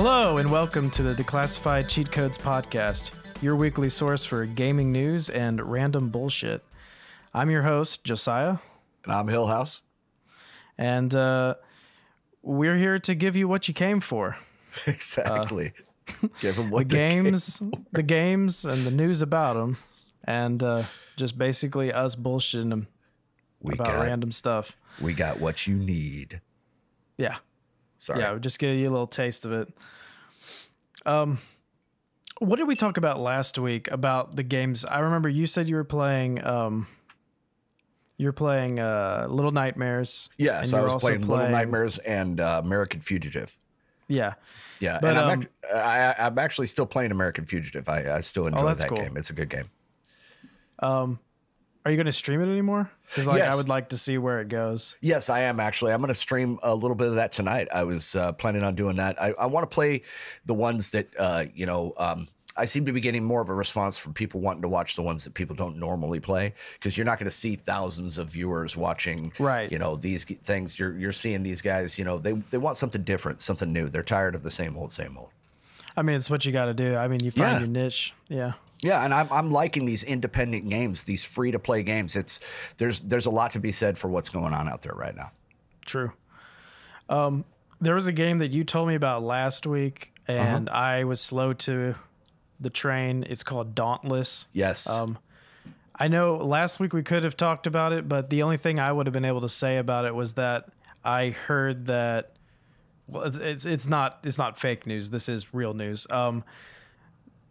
Hello and welcome to the Declassified Cheatcodes podcast, your weekly source for gaming news and random bullshit. I'm your host, Josiah. And I'm Hillhouse. And we're here to give you what you came for. Exactly. Give them what the games and the news about them, and just basically us bullshitting them about random stuff. We got what you need. Yeah. Sorry. Yeah, we'll just give you a little taste of it. What did we talk about last week about the games? I remember you said you were playing Little Nightmares. Yeah, so I was playing Little Nightmares and American Fugitive. Yeah. Yeah, but and I'm actually still playing American Fugitive. I still enjoy that game. It's a good game. Are you going to stream it anymore? Because yes. I would like to see where it goes. Yes, I am actually. I'm going to stream a little bit of that tonight. I was planning on doing that. I want to play the ones that, I seem to be getting more of a response from people wanting to watch the ones that people don't normally play, because you're not going to see thousands of viewers watching, right? These things. You're seeing these guys, they want something different, something new. They're tired of the same old, same old. I mean, it's what you got to do. I mean, you find your niche. Yeah. Yeah, and I'm liking these independent games, these free-to-play games. There's a lot to be said for what's going on out there right now. True. There was a game that you told me about last week, and I was slow to the train. It's called Dauntless. Yes. I know last week we could have talked about it, but the only thing I would have been able to say about it was that I heard that. Well, it's not fake news. This is real news.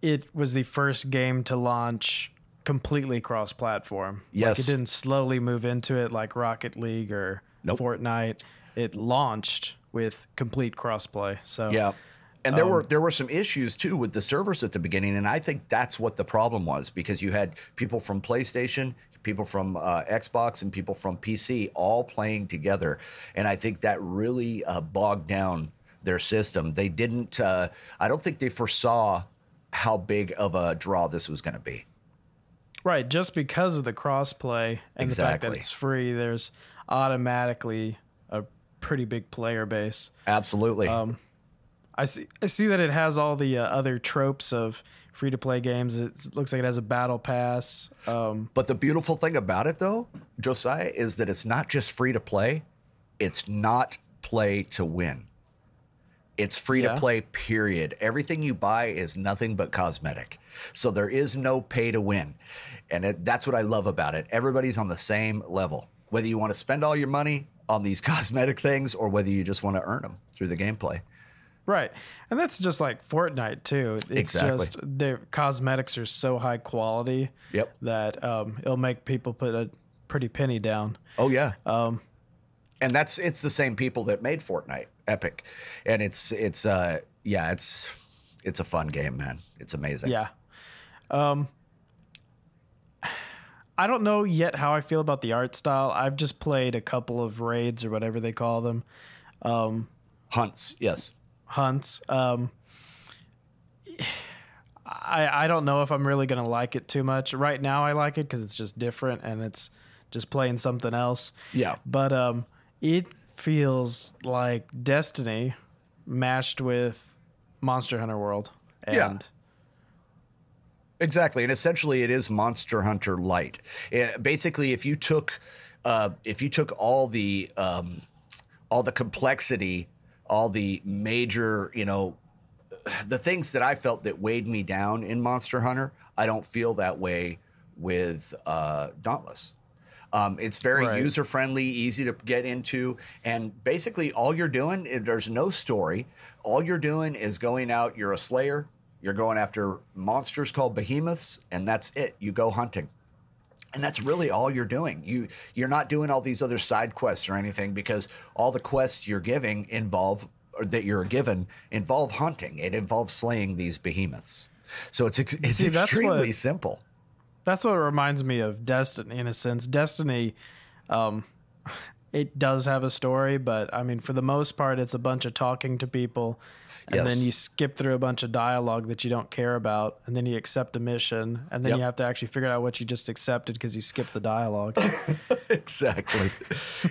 It was the first game to launch completely cross-platform. Yes. Like, it didn't slowly move into it like Rocket League or Fortnite. It launched with complete crossplay. So yeah. And there were some issues too with the servers at the beginning, and I think that's what the problem was, because you had people from PlayStation, people from Xbox, and people from PC all playing together, and I think that really bogged down their system. They didn't. I don't think they foresaw how big of a draw this was going to be. Right, just because of the crossplay and the fact that it's free, there's automatically a pretty big player base. Absolutely. I see that it has all the other tropes of free-to-play games. It looks like it has a battle pass. But the beautiful thing about it, though, Josiah, is that it's not just free-to-play. It's not play to win. It's free-to-play, period. Everything you buy is nothing but cosmetic. So there is no pay-to-win. And that's what I love about it. Everybody's on the same level. Whether you want to spend all your money on these cosmetic things or whether you just want to earn them through the gameplay. Right. And that's just like Fortnite, too. It's just their cosmetics are so high quality that it'll make people put a pretty penny down. Oh, yeah. And it's the same people that made Fortnite, Epic. And it's a fun game, man. It's amazing. Yeah. I don't know yet how I feel about the art style. I've just played a couple of raids or whatever they call them. Hunts, yes. Hunts. I don't know if I'm really going to like it too much. Right now I like it because it's just different and it's just playing something else. Yeah. But it feels like Destiny mashed with Monster Hunter World. And exactly. And essentially it is Monster Hunter Light. Basically, if you took all the complexity, all the major, the things that I felt that weighed me down in Monster Hunter, I don't feel that way with Dauntless. It's very user-friendly, easy to get into, and basically all you're doing, there's no story. All you're doing is going out, you're a slayer, you're going after monsters called behemoths, and that's it. You go hunting. And that's really all you're doing. You're not doing all these other side quests or anything, because all the quests you're given involve hunting. It involves slaying these behemoths. So it's extremely simple. That's what reminds me of Destiny in a sense. Destiny, it does have a story, but I mean, for the most part, it's a bunch of talking to people. And then you skip through a bunch of dialogue that you don't care about, and then you accept a mission, and then you have to actually figure out what you just accepted because you skipped the dialogue. Exactly.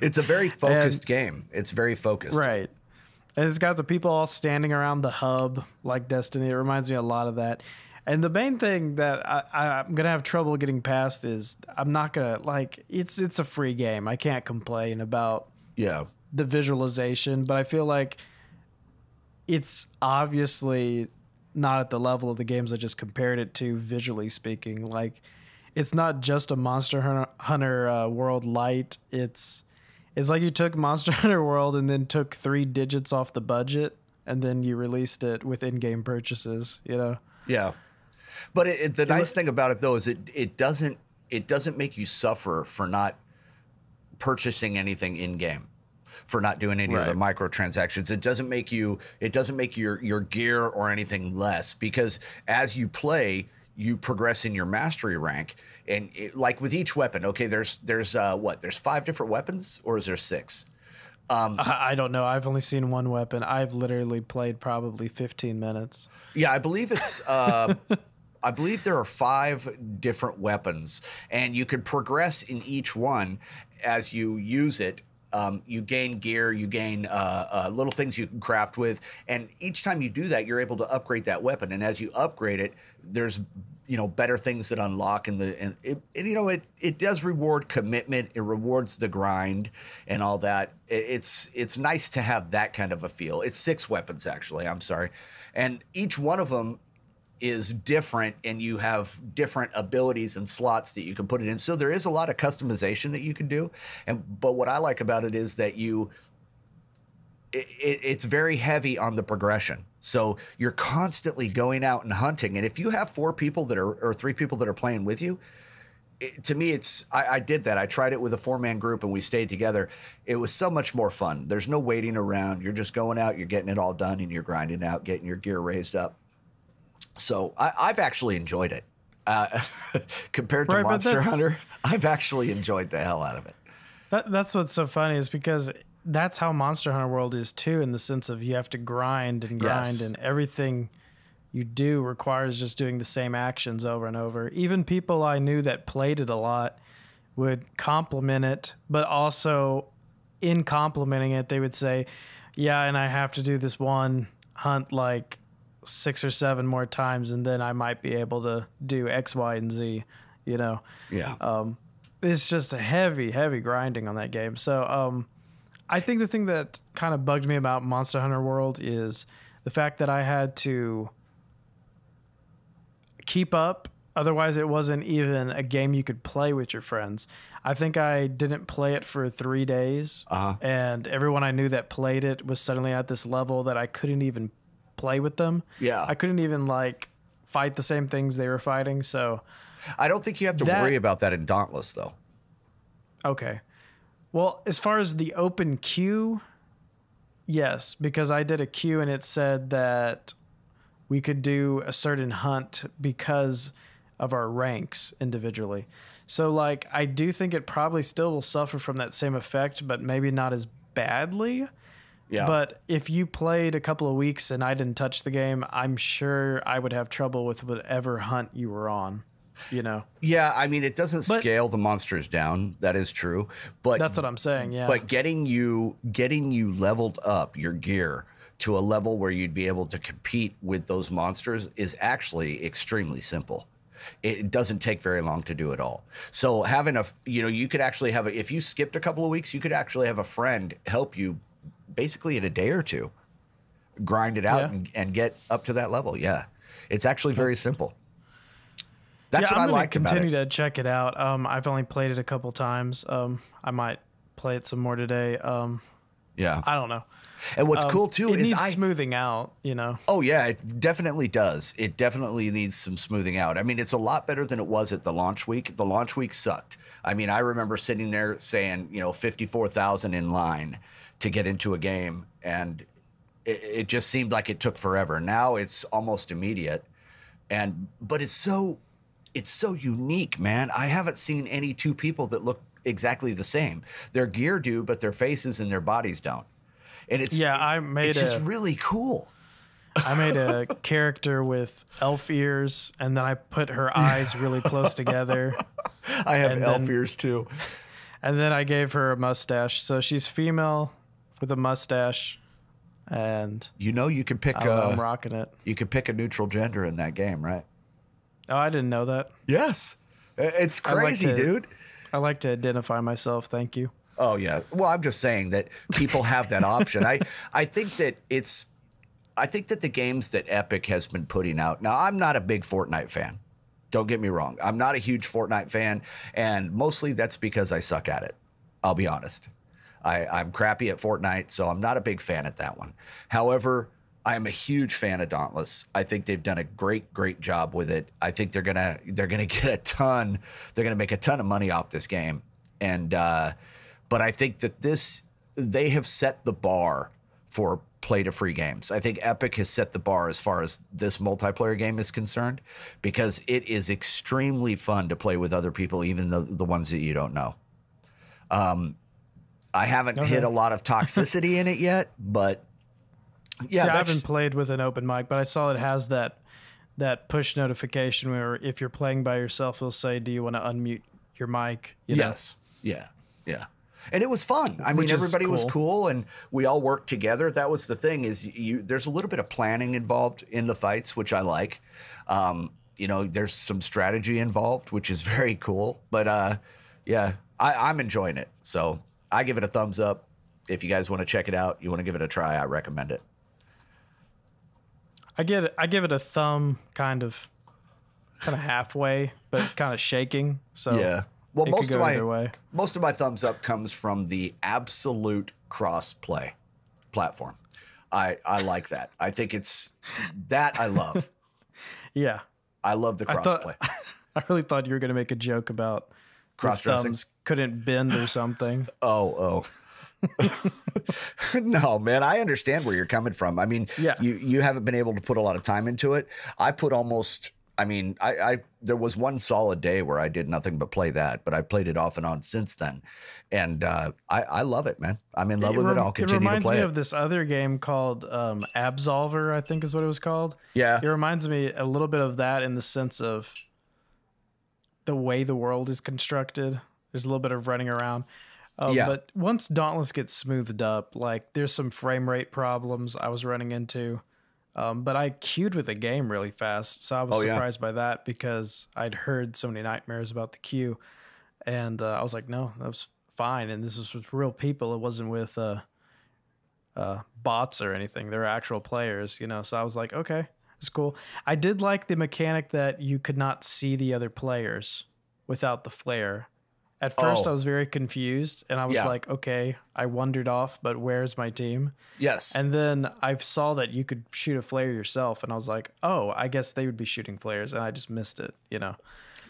It's a very focused game. It's very focused. Right. And it's got the people all standing around the hub like Destiny. It reminds me a lot of that. And the main thing that I'm going to have trouble getting past is I'm not going to, like, it's a free game. I can't complain about the visualization, but I feel like it's obviously not at the level of the games I just compared it to, visually speaking. Like, it's not just a Monster Hunter World Lite. It's like you took Monster Hunter World and then took 3 digits off the budget, and then you released it with in-game purchases, you know? Yeah. But the nice thing about it, though, is it doesn't make you suffer for not purchasing anything in game, for not doing any of the microtransactions. It doesn't make your gear or anything less, because as you play, you progress in your mastery rank, and like with each weapon. Okay, there's 5 different weapons, or is there 6? I don't know. I've only seen one weapon. I've literally played probably 15 minutes. Yeah, I believe it's. I believe there are 5 different weapons, and you could progress in each one as you use it. You gain gear, you gain little things you can craft with, and each time you do that, you're able to upgrade that weapon. And as you upgrade it, there's better things that unlock, and it does reward commitment. It rewards the grind and all that. It's nice to have that kind of a feel. It's 6 weapons, actually. I'm sorry, and each one of them is different, and you have different abilities and slots that you can put it in. So there is a lot of customization that you can do. But what I like about it is that it's very heavy on the progression. So you're constantly going out and hunting. And if you have 4 people or 3 people that are playing with you, to me, I did that. I tried it with a 4-man group, and we stayed together. It was so much more fun. There's no waiting around. You're just going out, you're getting it all done, and you're grinding out, getting your gear raised up. So I've actually enjoyed it. Compared to Monster Hunter, I've actually enjoyed the hell out of it. That's what's so funny, is because that's how Monster Hunter World is too, in the sense of you have to grind and grind, and everything you do requires just doing the same actions over and over. Even people I knew that played it a lot would compliment it, but also in complimenting it, they would say, yeah, and I have to do this one hunt like 6 or 7 more times, and then I might be able to do X, Y, and Z, Yeah. It's just a heavy grinding on that game. So I think the thing that kind of bugged me about Monster Hunter World is the fact that I had to keep up. Otherwise, it wasn't even a game you could play with your friends. I think I didn't play it for 3 days, and everyone I knew that played it was suddenly at this level that I couldn't even play with them. Yeah. I couldn't even like fight the same things they were fighting. So I don't think you have to worry about that in Dauntless, though. Okay. Well, as far as the open queue, yes, because I did a queue and it said that we could do a certain hunt because of our ranks individually. So like, I do think it probably still will suffer from that same effect, but maybe not as badly. Yeah. But if you played a couple of weeks and I didn't touch the game, I'm sure I would have trouble with whatever hunt you were on, Yeah, I mean, it doesn't scale the monsters down. That is true. But that's what I'm saying, yeah. But getting you leveled up, your gear, to a level where you'd be able to compete with those monsters is actually extremely simple. It doesn't take very long to do it all. So having you could actually have if you skipped a couple of weeks, you could actually have a friend help you basically in a day or 2, grind it out and get up to that level. Yeah, it's actually very simple. That's what I like about it. Continue to check it out. I've only played it a couple times. I might play it some more today. Yeah, I don't know. And what's cool too is it needs smoothing out. Oh yeah, it definitely does. It definitely needs some smoothing out. I mean, it's a lot better than it was at the launch week. The launch week sucked. I mean, I remember sitting there saying, 54,000 in line to get into a game, and it just seemed like it took forever. Now it's almost immediate, but it's so unique, man. I haven't seen any 2 people that look exactly the same. Their gear do, but their faces and their bodies don't. And it's just really cool. I made a character with elf ears, and then I put her eyes really close together. I have elf ears too. And then I gave her a mustache. So she's female with a mustache, and You know, you can pick I'm rocking it. you can pick a neutral gender in that game, right? Oh, I didn't know that. Yes. It's crazy, dude. I like to identify myself. Thank you. Oh yeah. Well, I'm just saying that people have that option. I think that the games that Epic has been putting out. Now, I'm not a big Fortnite fan. Don't get me wrong. I'm not a huge Fortnite fan, and mostly that's because I suck at it. I'll be honest. I'm crappy at Fortnite, so I'm not a big fan at that one. However, I'm a huge fan of Dauntless. I think they've done a great job with it. I think they're gonna get a ton. They're gonna make a ton of money off this game, and but I think that they have set the bar for play to free games. I think Epic has set the bar as far as this multiplayer game is concerned, because it is extremely fun to play with other people, even the ones that you don't know. I haven't hit a lot of toxicity in it yet, but yeah, see, I haven't played with an open mic, but I saw it has that push notification where if you're playing by yourself, it'll say, "Do you want to unmute your mic?" Yes. Yeah. And it was fun. I mean, everybody was cool, and we all worked together. That was the thing, is there's a little bit of planning involved in the fights, which I like. You know, there's some strategy involved, which is very cool. But yeah, I'm enjoying it. So I give it a thumbs up. If you guys want to check it out, you want to give it a try, I recommend it. I give it a thumb, kind of halfway, but kind of shaking. So yeah. Well, most of my thumbs up comes from the absolute cross play platform. I like that. I think it's that I love. Yeah. I love the cross play. I really thought you were going to make a joke about cross dressing. Thumbs couldn't bend or something. Oh. No, man, I understand where you're coming from. I mean, yeah. you haven't been able to put a lot of time into it. I there was one solid day where I did nothing but play that, but I played it off and on since then. And I love it, man. I'm in love with it. I'll continue to play it. It reminds me of this other game called Absolver, I think is what it was called. Yeah. It reminds me a little bit of that in the sense of the way the world is constructed. There's a little bit of running around. But once Dauntless gets smoothed up, like there's some frame rate problems I was running into. But I queued with the game really fast, so I was surprised by that, because I'd heard so many nightmares about the queue, and I was like, no, that was fine. And this was with real people; it wasn't with bots or anything. They were actual players, you know. So I was like, okay, it's cool. I did like the mechanic that you could not see the other players without the flare. At first, I was very confused, and I was like, okay, I wandered off, but where's my team? Yes. And then I saw that you could shoot a flare yourself, and I was like, oh, I guess they would be shooting flares, and I just missed it, you know?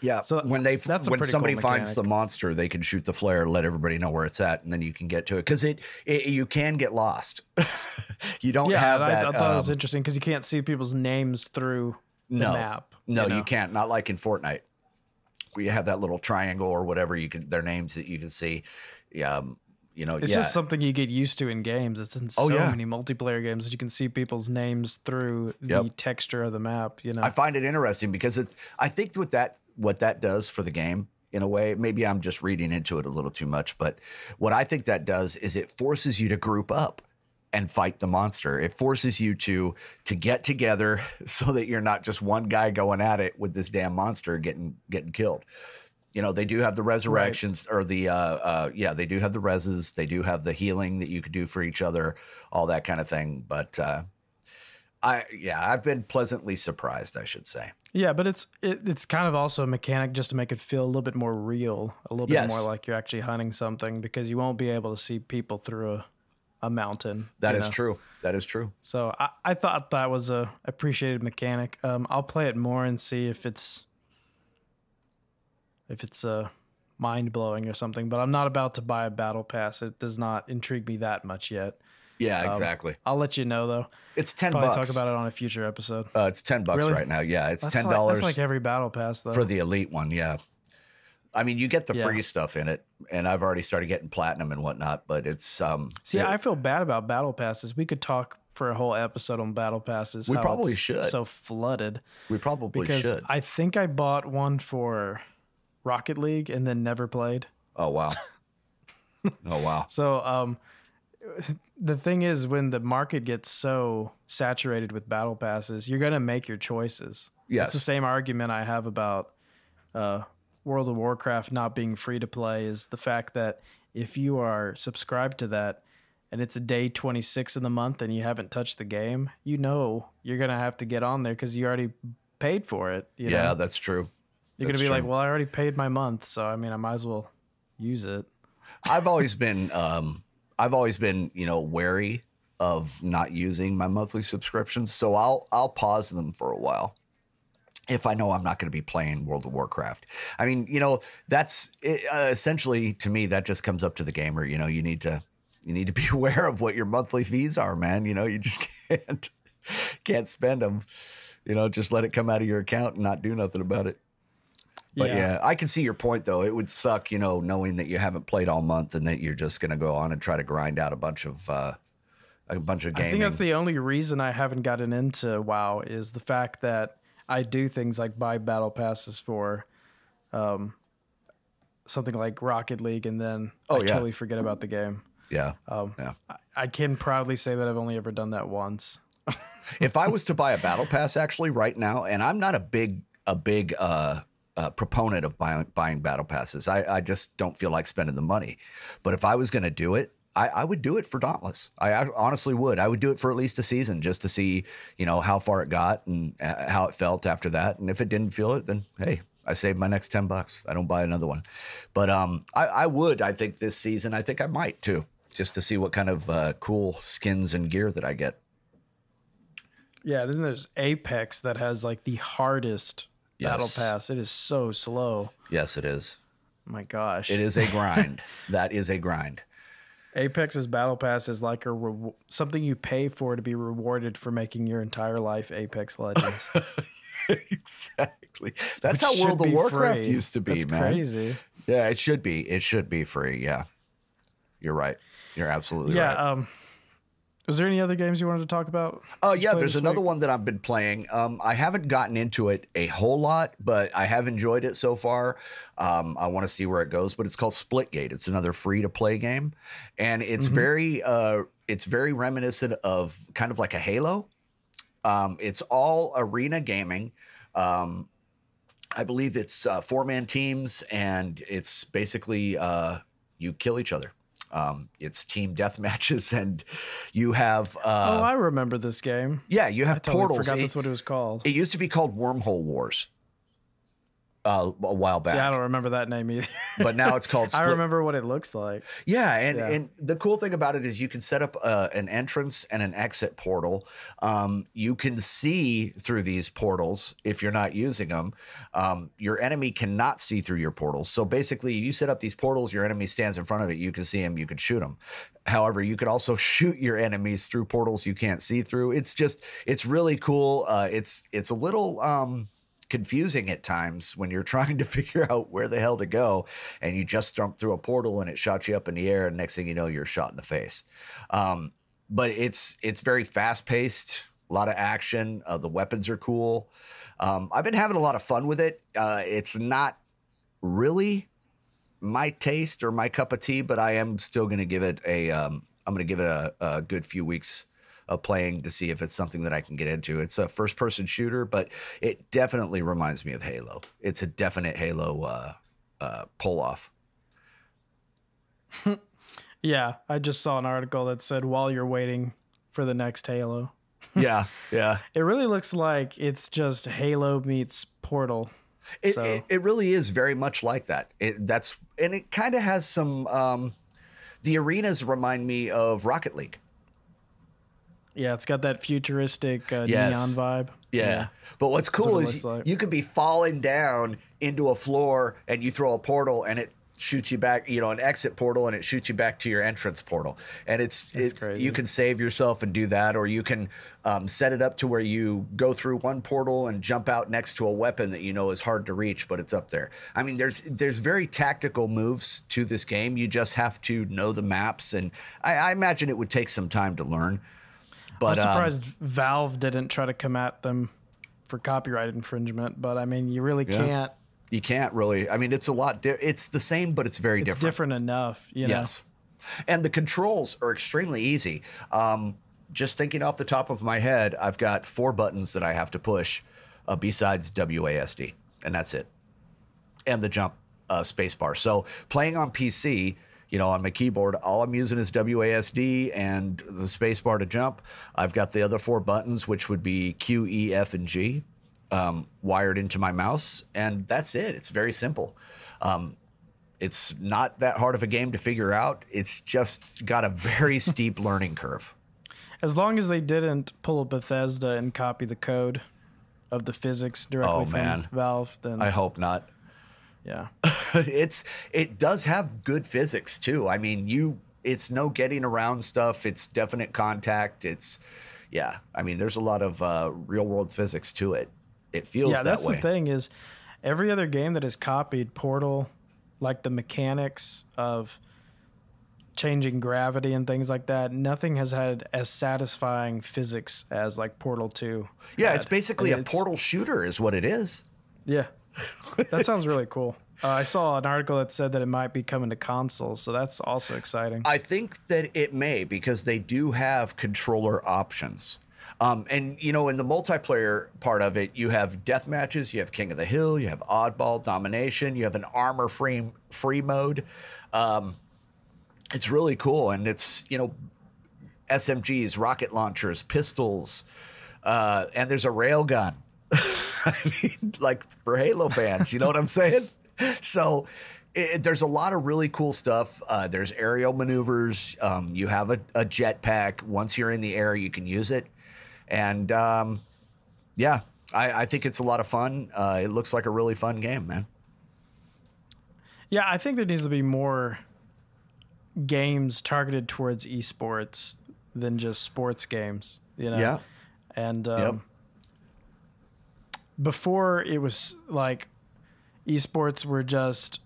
Yeah. So when somebody cool finds the monster, they can shoot the flare, let everybody know where it's at, and then you can get to it. Because you can get lost. You don't have that. I thought it was interesting, because you can't see people's names through the map. No, you can't. Not like in Fortnite. You have that little triangle or whatever their names that you can see. Yeah, you know, it's just something you get used to in games. It's in so many multiplayer games that you can see people's names through the texture of the map. You know, I find it interesting because I think what that does for the game, in a way, maybe I'm just reading into it a little too much, but what I think that does is it forces you to group up and fight the monster. It forces you to get together so that you're not just one guy going at it with this damn monster getting killed. You know, they do have the resurrections or the they do have the reses. They do have the healing that you could do for each other, all that kind of thing. But I've been pleasantly surprised, I should say. Yeah, but it's kind of also a mechanic just to make it feel a little bit more real, a little bit more like you're actually hunting something, because you won't be able to see people through a mountain. That is true. That is true. So I thought that was a appreciated mechanic. I'll play it more and see if it's mind blowing or something. But I'm not about to buy a battle pass. It does not intrigue me that much yet. Yeah, exactly. I'll let you know though. It's $10. Probably talk about it on a future episode. It's $10 right now. Yeah, it's $10. That's like every battle pass though. For the elite one. Yeah. I mean, you get the free stuff in it, and I've already started getting platinum and whatnot, but it's See, I feel bad about battle passes. We could talk for a whole episode on battle passes. We probably should. So flooded. We probably should. I think I bought one for Rocket League and then never played. Oh wow. Oh wow. So the thing is, when the market gets so saturated with battle passes, you're gonna make your choices. Yes. It's the same argument I have about World of Warcraft not being free to play. Is the fact that if you are subscribed to that and it's a day 26 in the month and you haven't touched the game, you know you're gonna have to get on there because you already paid for it. You know? That's true. You're gonna be like, well, I already paid my month, so I mean, I might as well use it. I've always been, wary of not using my monthly subscriptions, so I'll pause them for a while if I know I'm not going to be playing World of Warcraft. I mean, that's essentially, to me, that just comes up to the gamer. You need to be aware of what your monthly fees are, man. You just can't spend them. Just let it come out of your account and not do nothing about it. But yeah, I can see your point, though. It would suck, knowing that you haven't played all month and that you're just going to go on and try to grind out a bunch of gaming. I think that's the only reason I haven't gotten into WoW is the fact that I do things like buy battle passes for something like Rocket League, and then I totally forget about the game. Yeah. I can proudly say that I've only ever done that once. If I was to buy a battle pass actually right now, and I'm not a big proponent of buying battle passes. I just don't feel like spending the money. But if I was going to do it, I would do it for Dauntless. I honestly would. I would do it for at least a season just to see, how far it got and how it felt after that. And if it didn't feel it, then hey, I saved my next $10. I don't buy another one. But I would. I think this season, I think I might too, just to see what kind of cool skins and gear that I get. Yeah, then there's Apex that has like the hardest battle pass. It is so slow. Yes, it is. My gosh. It is a grind. That is a grind. Apex's battle pass is like something you pay for to be rewarded for making your entire life Apex Legends. Exactly. That's how World of Warcraft used to be, That's man. Crazy. Yeah, it should be. It should be free. Yeah. You're right. You're absolutely right. Was there any other games you wanted to talk about? Oh, yeah, there's another one that I've been playing. I haven't gotten into it a whole lot, but I have enjoyed it so far. I want to see where it goes, but it's called Splitgate. It's another free-to-play game, and it's very reminiscent of kind of like a Halo. It's all arena gaming. I believe it's 4-man teams, and it's basically you kill each other. It's team death matches, and you have I remember this game. Yeah, you have portals. I forgot that's what it was called. It used to be called Wormhole Wars a while back. See, I don't remember that name either. But now it's called I remember what it looks like. Yeah, and the cool thing about it is you can set up an entrance and an exit portal. You can see through these portals if you're not using them. Your enemy cannot see through your portals. So basically, you set up these portals, your enemy stands in front of it, you can see him, you can shoot him. However, you could also shoot your enemies through portals you can't see through. It's really cool. It's a little confusing at times when you're trying to figure out where the hell to go, and you just jumped through a portal and it shot you up in the air, and next thing you know, you're shot in the face. But it's very fast paced, a lot of action. The weapons are cool. I've been having a lot of fun with it. It's not really my taste or my cup of tea, but I am still going to give it I'm going to give it a good few weeks of playing to see if it's something that I can get into. It's a first-person shooter, but it definitely reminds me of Halo. It's a definite Halo pull-off. Yeah, I just saw an article that said while you're waiting for the next Halo. Yeah. It really looks like it's just Halo meets Portal. It really is very much like that. And it kind of has some. The arenas remind me of Rocket League. Yeah, it's got that futuristic neon vibe. Yeah. But what's cool is you could be falling down into a floor and you throw a portal and it shoots you back, an exit portal, and it shoots you back to your entrance portal. And it's you can save yourself and do that, or you can set it up to where you go through one portal and jump out next to a weapon that is hard to reach, but it's up there. I mean, there's very tactical moves to this game. You just have to know the maps, and I imagine it would take some time to learn. But I'm surprised Valve didn't try to come at them for copyright infringement, but I mean, you really can't. You can't really. I mean, it's a lot. It's the same, but it's very different. It's different enough. Yes. And the controls are extremely easy. Just thinking off the top of my head, I've got 4 buttons that I have to push besides WASD, and that's it. And the jump spacebar. So playing on PC, you know, on my keyboard, all I'm using is WASD and the spacebar to jump. I've got the other 4 buttons, which would be Q, E, F, and G, wired into my mouse, and that's it. It's very simple. It's not that hard of a game to figure out. It's just got a very steep learning curve. As long as they didn't pull a Bethesda and copy the code of the physics directly from Valve, then I hope not. Yeah. It does have good physics too. I mean, it's no getting around stuff. It's definite contact. I mean, there's a lot of real world physics to it. It feels that way. Yeah, that's the thing is every other game that has copied Portal, like the mechanics of changing gravity and things like that, nothing has had as satisfying physics as like Portal 2. Yeah, it's basically a Portal shooter is what it is. Yeah. That sounds really cool. I saw an article that said that it might be coming to consoles, so that's also exciting. I think that it may, because they do have controller options. And, you know, in the multiplayer part of it, you have death matches, you have King of the Hill, you have Oddball Domination, you have an armor-free mode. It's really cool, and it's, you know, SMGs, rocket launchers, pistols, and there's a railgun. I mean, like for Halo fans, you know what I'm saying? So there's a lot of really cool stuff. There's aerial maneuvers. You have a jetpack. Once you're in the air, you can use it. And yeah, I think it's a lot of fun. It looks like a really fun game, man. Yeah, I think there needs to be more games targeted towards esports than just sports games, you know? Yeah. And before it was like esports were just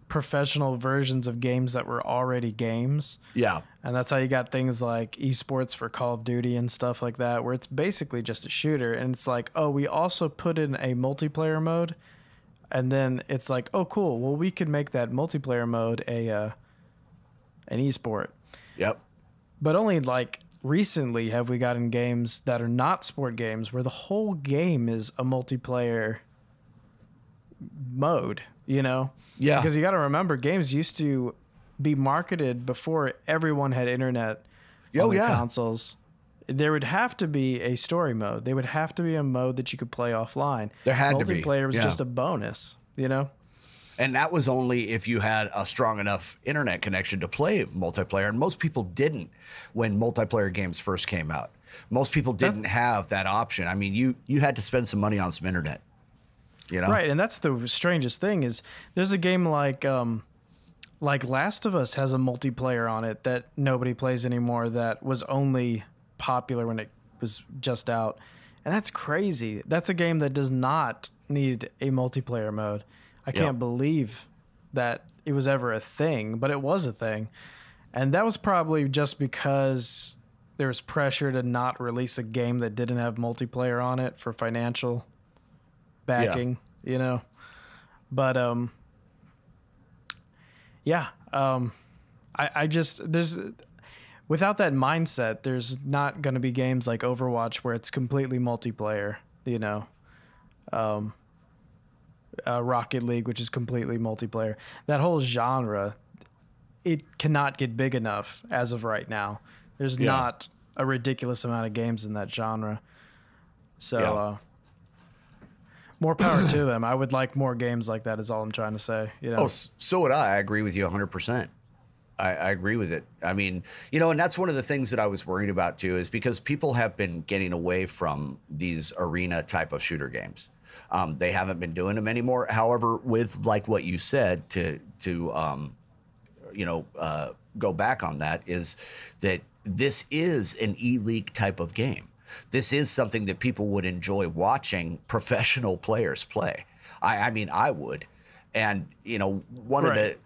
professional versions of games that were already games. Yeah. And that's how you got things like esports for Call of Duty and stuff like that, where it's basically just a shooter. And it's like, oh, we also put in a multiplayer mode. And then it's like, oh, cool. Well, we could make that multiplayer mode an esport. Yep. But only like recently have we gotten games that are not sport games where the whole game is a multiplayer mode, you know? Yeah. Because you got to remember, games used to be marketed before everyone had internet on the consoles. There would have to be a story mode. There would have to be a mode that you could play offline. There had to be. Multiplayer was just a bonus, you know? And that was only if you had a strong enough internet connection to play multiplayer. And most people didn't when multiplayer games first came out. Most people didn't have that option. I mean, you had to spend some money on some internet, you know? Right, and that's the strangest thing is there's a game like Last of Us has a multiplayer on it that nobody plays anymore that was only popular when it was just out. And that's crazy. That's a game that does not need a multiplayer mode. I can't believe that it was ever a thing, but it was a thing. And that was probably just because there was pressure to not release a game that didn't have multiplayer on it for financial backing, you know? But, I just, without that mindset, there's not going to be games like Overwatch where it's completely multiplayer, you know? Rocket League, which is completely multiplayer. That whole genre, it cannot get big enough as of right now. There's not a ridiculous amount of games in that genre. So more power to them. I would like more games like that is all I'm trying to say. You know? Oh, so would I. I agree with you 100%. I agree with it. I mean, you know, and that's one of the things that I was worried about too, is because people have been getting away from these arena type of shooter games. They haven't been doing them anymore. However, with like what you said to go back on that is that this is an E-League type of game. This is something that people would enjoy watching professional players play. I mean, I would. And, you know, one of the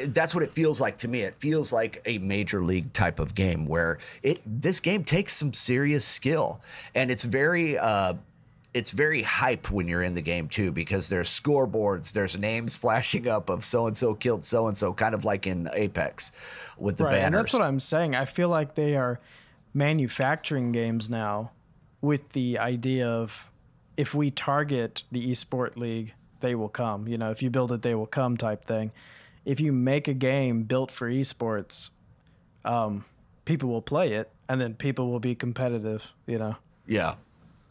that's what it feels like to me. It feels like a major league type of game where this game takes some serious skill, and it's very it's very hype when you're in the game too, because there's scoreboards, there's names flashing up of so and so killed so and so, kind of like in Apex with the banners. And that's what I'm saying. I feel like they are manufacturing games now with the idea of, if we target the esport league, they will come. You know, if you build it, they will come type thing. If you make a game built for esports, people will play it, and then people will be competitive, you know? Yeah.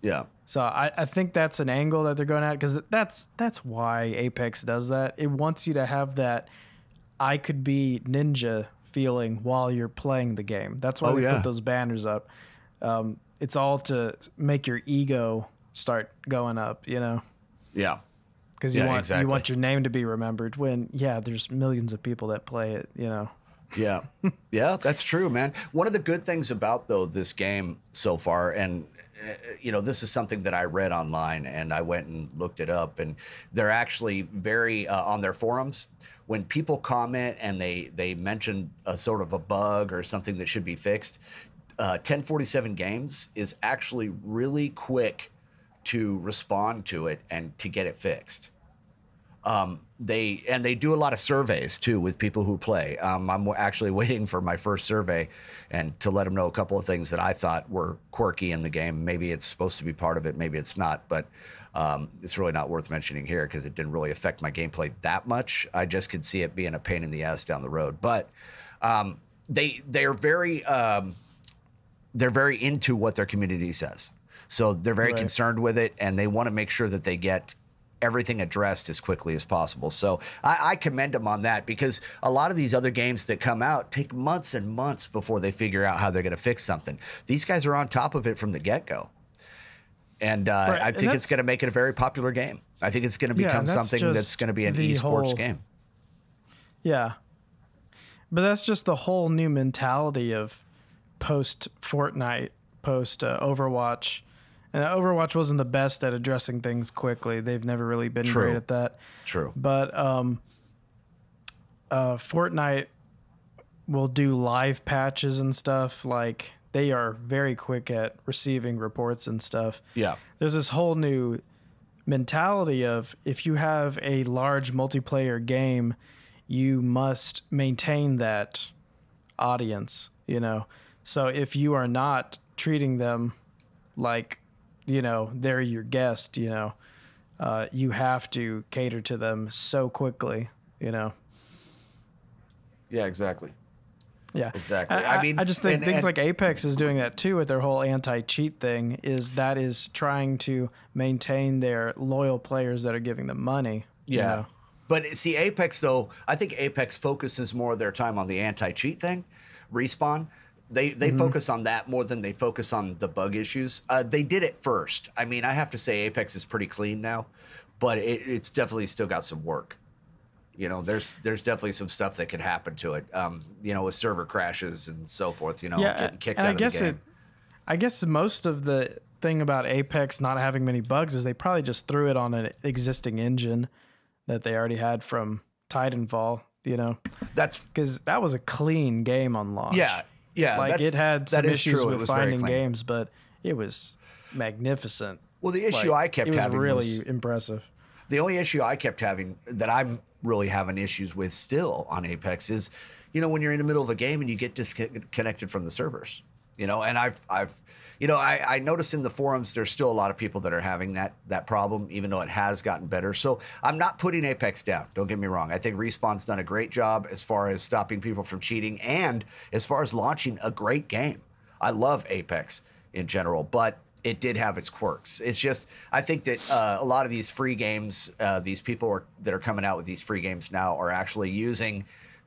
Yeah. So I think that's an angle that they're going at, because that's why Apex does that. It wants you to have that I could be ninja feeling while you're playing the game. That's why they put those banners up. It's all to make your ego start going up, you know? Yeah. Because you want your name to be remembered when, there's millions of people that play it, you know? Yeah. Yeah, that's true, man. One of the good things about, though, this game so far, and this is something that I read online, and I went and looked it up, and they're actually very on their forums, when people comment and they mention a sort of a bug or something that should be fixed, 1047 Games is actually really quick to respond to it and to get it fixed. They do a lot of surveys too with people who play. I'm actually waiting for my first survey and to let them know a couple of things that I thought were quirky in the game. Maybe it's supposed to be part of it, maybe it's not, but it's really not worth mentioning here because it didn't really affect my gameplay that much. I just could see it being a pain in the ass down the road. But they're very into what their community says. So they're very concerned with it, and they want to make sure that they get everything addressed as quickly as possible. So I commend them on that, because a lot of these other games that come out take months and months before they figure out how they're going to fix something. These guys are on top of it from the get-go. And I think it's going to make it a very popular game. I think it's going to become something that's going to be an esports game. Yeah. But that's just the whole new mentality of post-Fortnite, post-Overwatch. And Overwatch wasn't the best at addressing things quickly. They've never really been great at that. True. But Fortnite will do live patches and stuff. Like, they are very quick at receiving reports and stuff. Yeah. There's this whole new mentality of, if you have a large multiplayer game, you must maintain that audience, you know? So if you are not treating them like, they're your guest, you have to cater to them so quickly, Yeah, exactly. Yeah, exactly. I just think things like Apex is doing that too with their whole anti-cheat thing. That is trying to maintain their loyal players that are giving them money. Yeah. But see, Apex, though, I think Apex focuses more of their time on the anti-cheat thing. Respawn, they focus on that more than they focus on the bug issues. They did it first. I mean, I have to say Apex is pretty clean now, but it's definitely still got some work. There's definitely some stuff that could happen to it, with server crashes and so forth, getting kicked out of the game. I guess most of the thing about Apex not having many bugs is they probably just threw it on an existing engine that they already had from Titanfall, That's because that was a clean game on launch. Yeah, like, it had some issues with finding games, but it was magnificent. Well, the issue I kept having was really impressive. The only issue I kept having that I'm really having issues with still on Apex is, when you're in the middle of a game and you get disconnected from the servers, and I noticed in the forums there's still a lot of people that are having that problem, even though it has gotten better. So I'm not putting Apex down. Don't get me wrong. I think Respawn's done a great job as far as stopping people from cheating and as far as launching a great game. I love Apex in general, but it did have its quirks. It's just, I think that a lot of these free games, these people that are coming out with these free games now are actually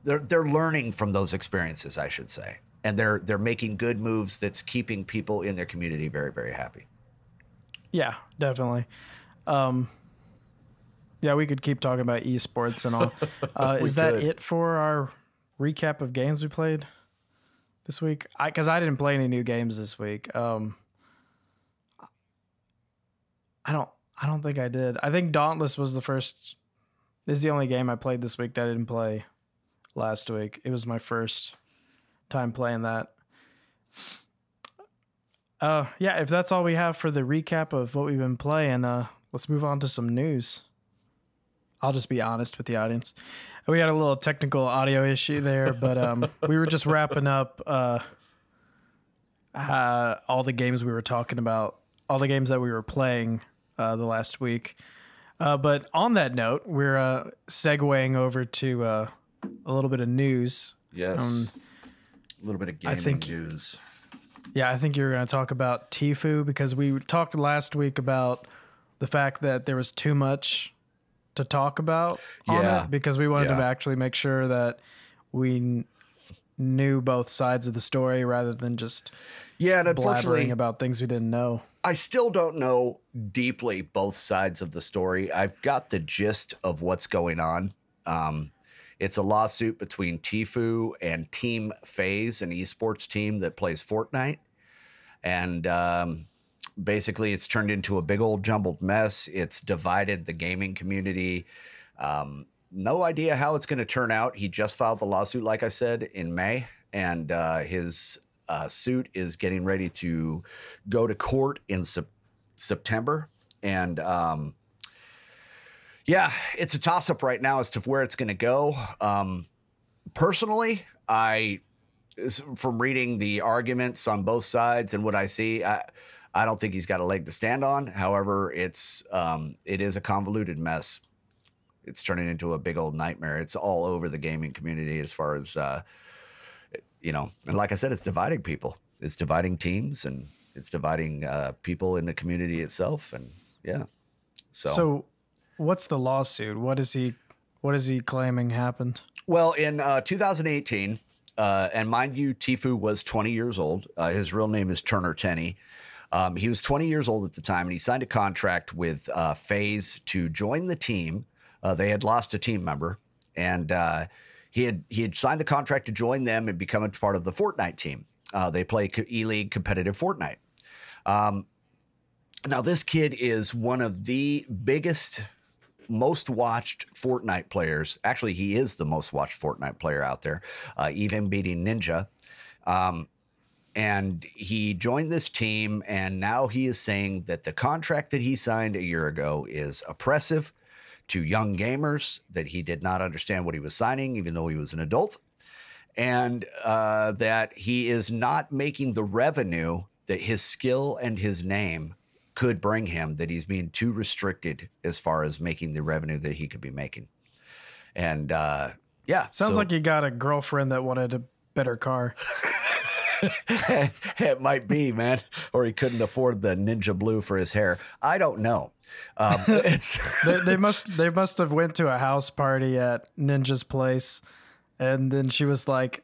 they're learning from those experiences, I should say. And they're making good moves that's keeping people in their community very, very happy. Yeah, definitely. We could keep talking about esports and all. Is that it for our recap of games we played this week? Because I didn't play any new games this week. I don't think I did. I think Dauntless was the only game I played this week that I didn't play last week. It was my first time playing that. Yeah, if that's all we have for the recap of what we've been playing, let's move on to some news. I'll just be honest with the audience. We had a little technical audio issue there, but we were just wrapping up all the games we were talking about, all the games that we were playing the last week. But on that note, we're segueing over to a little bit of news. Yes. A little bit of gaming news. Yeah, I think you were going to talk about TFUE because we talked last week about the fact that there was too much to talk about on it because we wanted to actually make sure that we knew both sides of the story rather than just and unfortunately blabbering about things we didn't know. I still don't know deeply both sides of the story. I've got the gist of what's going on. It's a lawsuit between TFUE and Team FaZe, an esports team that plays Fortnite. And basically, it's turned into a big old jumbled mess. It's divided the gaming community. No idea how it's going to turn out. He just filed the lawsuit, like I said, in May. And his suit is getting ready to go to court in September. And yeah, it's a toss-up right now as to where it's going to go. Personally, from reading the arguments on both sides and what I see, I don't think he's got a leg to stand on. However, it is a convoluted mess. It's turning into a big old nightmare. It's all over the gaming community as far as, and like I said, it's dividing people. It's dividing teams and it's dividing people in the community itself. And yeah. So what's the lawsuit? What is he claiming happened? Well, in 2018, and mind you, TFUE was 20 years old. His real name is Turner Tenney. He was 20 years old at the time, and he signed a contract with FaZe to join the team. They had lost a team member, and he had signed the contract to join them and become a part of the Fortnite team. They play E-League competitive Fortnite. Now, this kid is one of the biggest, most watched Fortnite players. Actually, he is the most watched Fortnite player out there, even beating Ninja. And he joined this team, and now he is saying that the contract that he signed a year ago is oppressive to young gamers, that he did not understand what he was signing, even though he was an adult, and that he is not making the revenue that his skill and his name could bring him, that he's being too restricted as far as making the revenue that he could be making. And yeah. Sounds like you got a girlfriend that wanted a better car. It might be, man. Or he couldn't afford the Ninja Blue for his hair. I don't know. They must have went to a house party at Ninja's place, and then she was like,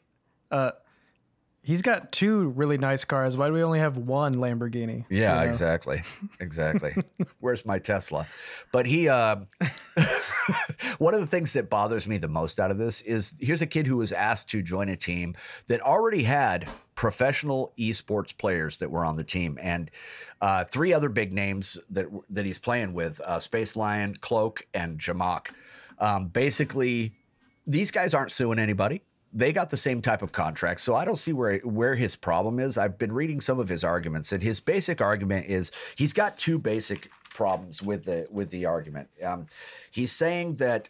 he's got two really nice cars. Why do we only have one Lamborghini? Yeah, you know? Exactly. Where's my Tesla? But he, one of the things that bothers me the most out of this is here's a kid who was asked to join a team that already had professional esports players that were on the team, and three other big names that he's playing with, Space Lion, Cloak, and Jamak. Basically, these guys aren't suing anybody. They got the same type of contract, so I don't see where his problem is. I've been reading some of his arguments, and his basic argument is he's got two basic problems with the argument. He's saying that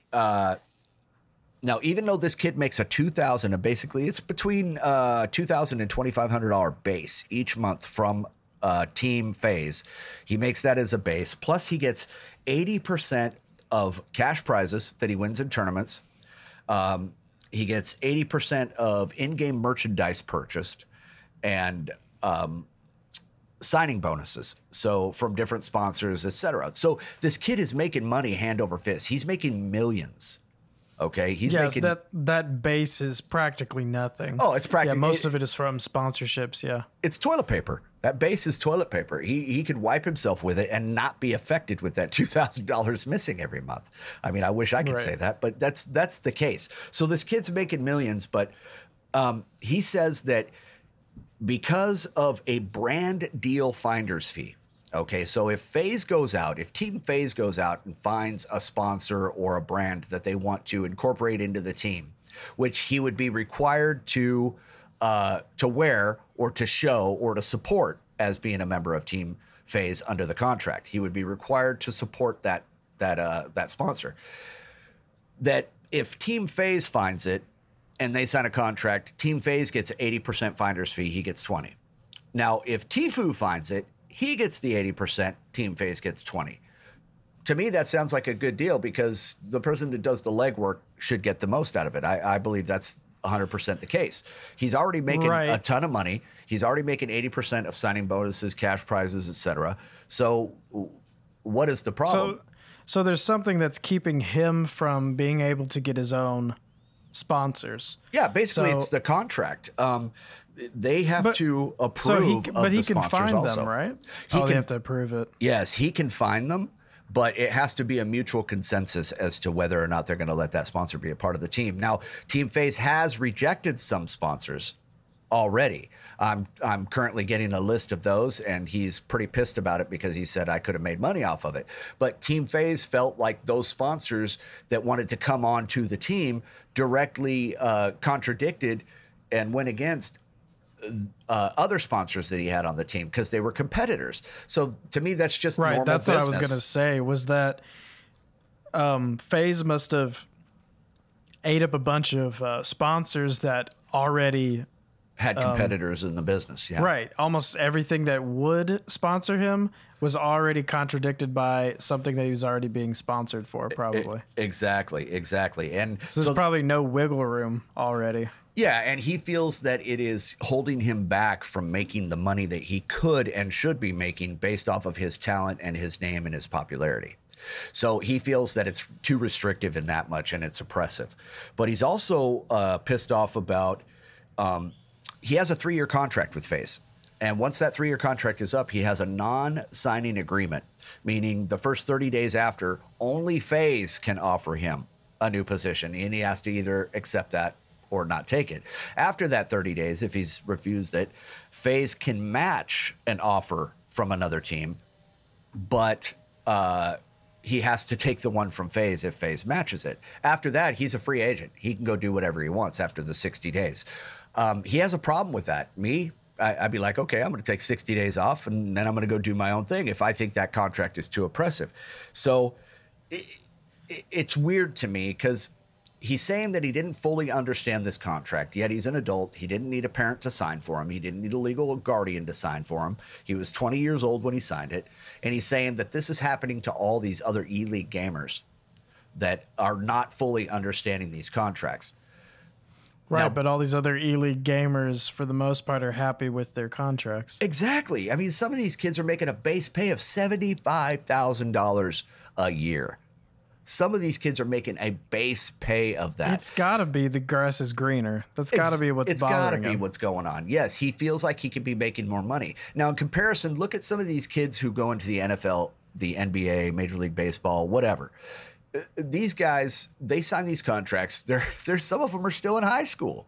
now, even though this kid makes a $2,000, and basically it's between $2,000 and $2,500 base each month from Team FaZe, he makes that as a base. Plus, he gets 80% of cash prizes that he wins in tournaments. He gets 80% of in-game merchandise purchased and signing bonuses. So from different sponsors, etc. So this kid is making money hand over fist. He's making millions. Okay, he's making that base is practically nothing. Oh, it's practically most of it is from sponsorships. Yeah, it's toilet paper. That base is toilet paper. He could wipe himself with it and not be affected with that $2,000 missing every month. I mean, I wish I could say that, but that's the case. So this kid's making millions, but he says that because of a brand deal finder's fee. Okay, so if FaZe goes out, if Team FaZe goes out and finds a sponsor or a brand that they want to incorporate into the team, which he would be required to wear or to show or to support as being a member of Team FaZe under the contract. He would be required to support that sponsor. That if Team FaZe finds it and they sign a contract, Team FaZe gets 80% finder's fee. He gets 20. Now, if TFUE finds it, he gets the 80%. Team FaZe gets 20. To me, that sounds like a good deal because the person that does the legwork should get the most out of it. I believe that's 100% the case. He's already making a ton of money. He's already making 80% of signing bonuses, cash prizes, etc. So what is the problem? So there's something that's keeping him from being able to get his own sponsors. Yeah, basically it's the contract. They have to approve of the sponsors also. But he can find them, right? They have to approve it. Yes, he can find them, but it has to be a mutual consensus as to whether or not they're going to let that sponsor be a part of the team. Now, Team FaZe has rejected some sponsors already. I'm currently getting a list of those, and he's pretty pissed about it because he said I could have made money off of it. But Team FaZe felt like those sponsors that wanted to come on to the team directly contradicted and went against other sponsors that he had on the team because they were competitors. So to me, that's just normal That's business. what I was going to say was that FaZe must have ate up a bunch of sponsors that already had competitors in the business. Yeah. Right. Almost everything that would sponsor him was already contradicted by something that he was already being sponsored for, probably. Exactly. And so there's probably no wiggle room already. Yeah, and he feels that it is holding him back from making the money that he could and should be making based off of his talent and his name and his popularity. So he feels that it's too restrictive in that much and it's oppressive. But he's also pissed off about he has a 3-year contract with FaZe. And once that 3-year contract is up, he has a non-signing agreement, meaning the first 30 days after, only FaZe can offer him a new position. And he has to either accept that or not take it. After that 30 days, if he's refused it, FaZe can match an offer from another team, but he has to take the one from FaZe if FaZe matches it. After that, he's a free agent. He can go do whatever he wants after the 60 days. He has a problem with that. I'd be like, okay, I'm going to take 60 days off and then I'm going to go do my own thing if I think that contract is too oppressive. So it's weird to me because he's saying that he didn't fully understand this contract, yet he's an adult. He didn't need a parent to sign for him. He didn't need a legal guardian to sign for him. He was 20 years old when he signed it. And he's saying that this is happening to all these other E-League gamers that are not fully understanding these contracts. Right, but all these other E-League gamers, for the most part, are happy with their contracts. Exactly. I mean, some of these kids are making a base pay of $75,000 a year. Some of these kids are making a base pay of that. It's got to be the grass is greener. That's got to be what's bothering him. It's got to be what's going on. Yes, he feels like he could be making more money. Now, in comparison, look at some of these kids who go into the NFL, the NBA, Major League Baseball, whatever. These guys, they sign these contracts. There's some of them are still in high school,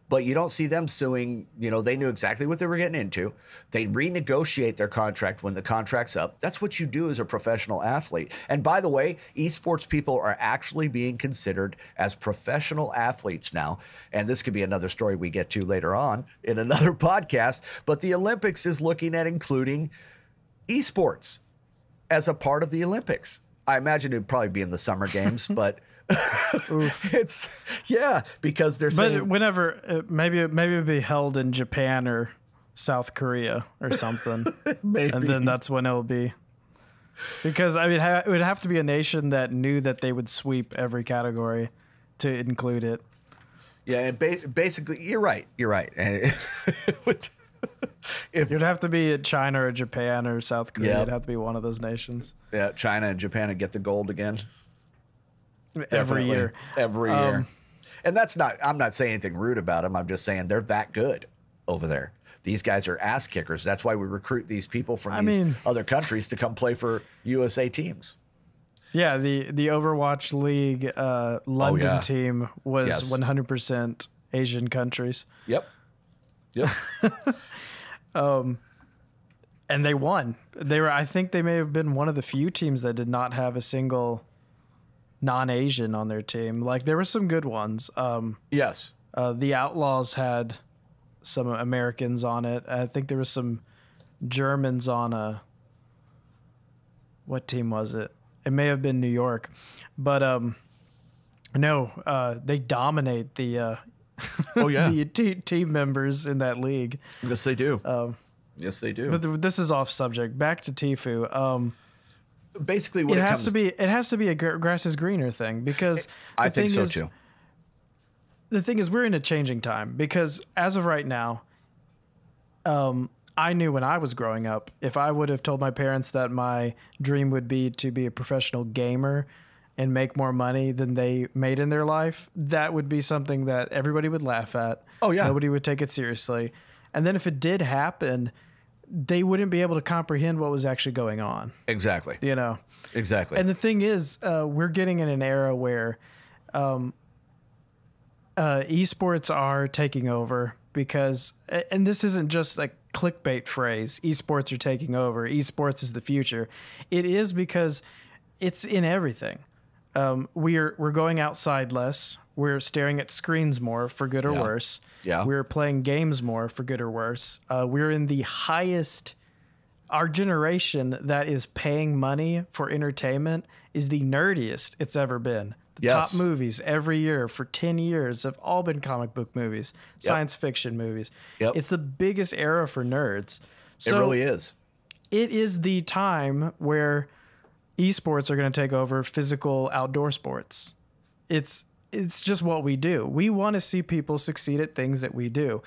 but you don't see them suing. You know, they knew exactly what they were getting into. They renegotiate their contract when the contract's up. That's what you do as a professional athlete. And by the way, esports people are actually being considered as professional athletes now. And this could be another story we get to later on in another podcast. But the Olympics is looking at including esports as a part of the Olympics. I imagine it'd probably be in the summer games, but it's because they're saying. But whenever maybe it would be held in Japan or South Korea or something, maybe. And then that's when it'll be. Because I mean, it would have to be a nation that knew that they would sweep every category to include it. Yeah, and basically, you're right. And it would have to be China or Japan or South Korea. It'd have to be one of those nations. Yeah, China and Japan would get the gold again. Every year. And that's not, I'm not saying anything rude about them. I'm just saying they're that good over there. These guys are ass kickers. That's why we recruit these people from these other countries to come play for USA teams. Yeah, the Overwatch League London team was 100% Asian countries. Yep. And they won. I think they may have been one of the few teams that did not have a single non-Asian on their team. Like there were some good ones. Yes. The Outlaws had some Americans on it. I think there was some Germans on a, what team was it? It may have been New York, but no, they dominate the Oh yeah, the team members in that league. yes they do. Yes they do. But this is off subject. Back to TFUE. Basically, what it has to be a grass is greener thing, because I think so too. The thing is, we're in a changing time, because as of right now, I knew when I was growing up, if I would have told my parents that my dream would be to be a professional gamer and make more money than they made in their life, that would be something that everybody would laugh at. Oh yeah. Nobody would take it seriously. And then if it did happen, they wouldn't be able to comprehend what was actually going on. Exactly. You know? Exactly. And the thing is, we're getting in an era where esports are taking over, because, and this isn't just like clickbait phrase, esports are taking over, esports is the future. It is, because it's in everything. We're going outside less. We're staring at screens more, for good or worse. Yeah. We're playing games more, for good or worse. We're in the highest, our generation that is paying money for entertainment is the nerdiest it's ever been. The top movies every year for 10 years have all been comic book movies, science fiction movies. It's the biggest era for nerds. So it really is. It is the time where esports are going to take over physical outdoor sports. It's just what we do. We want to see people succeed at things that we do.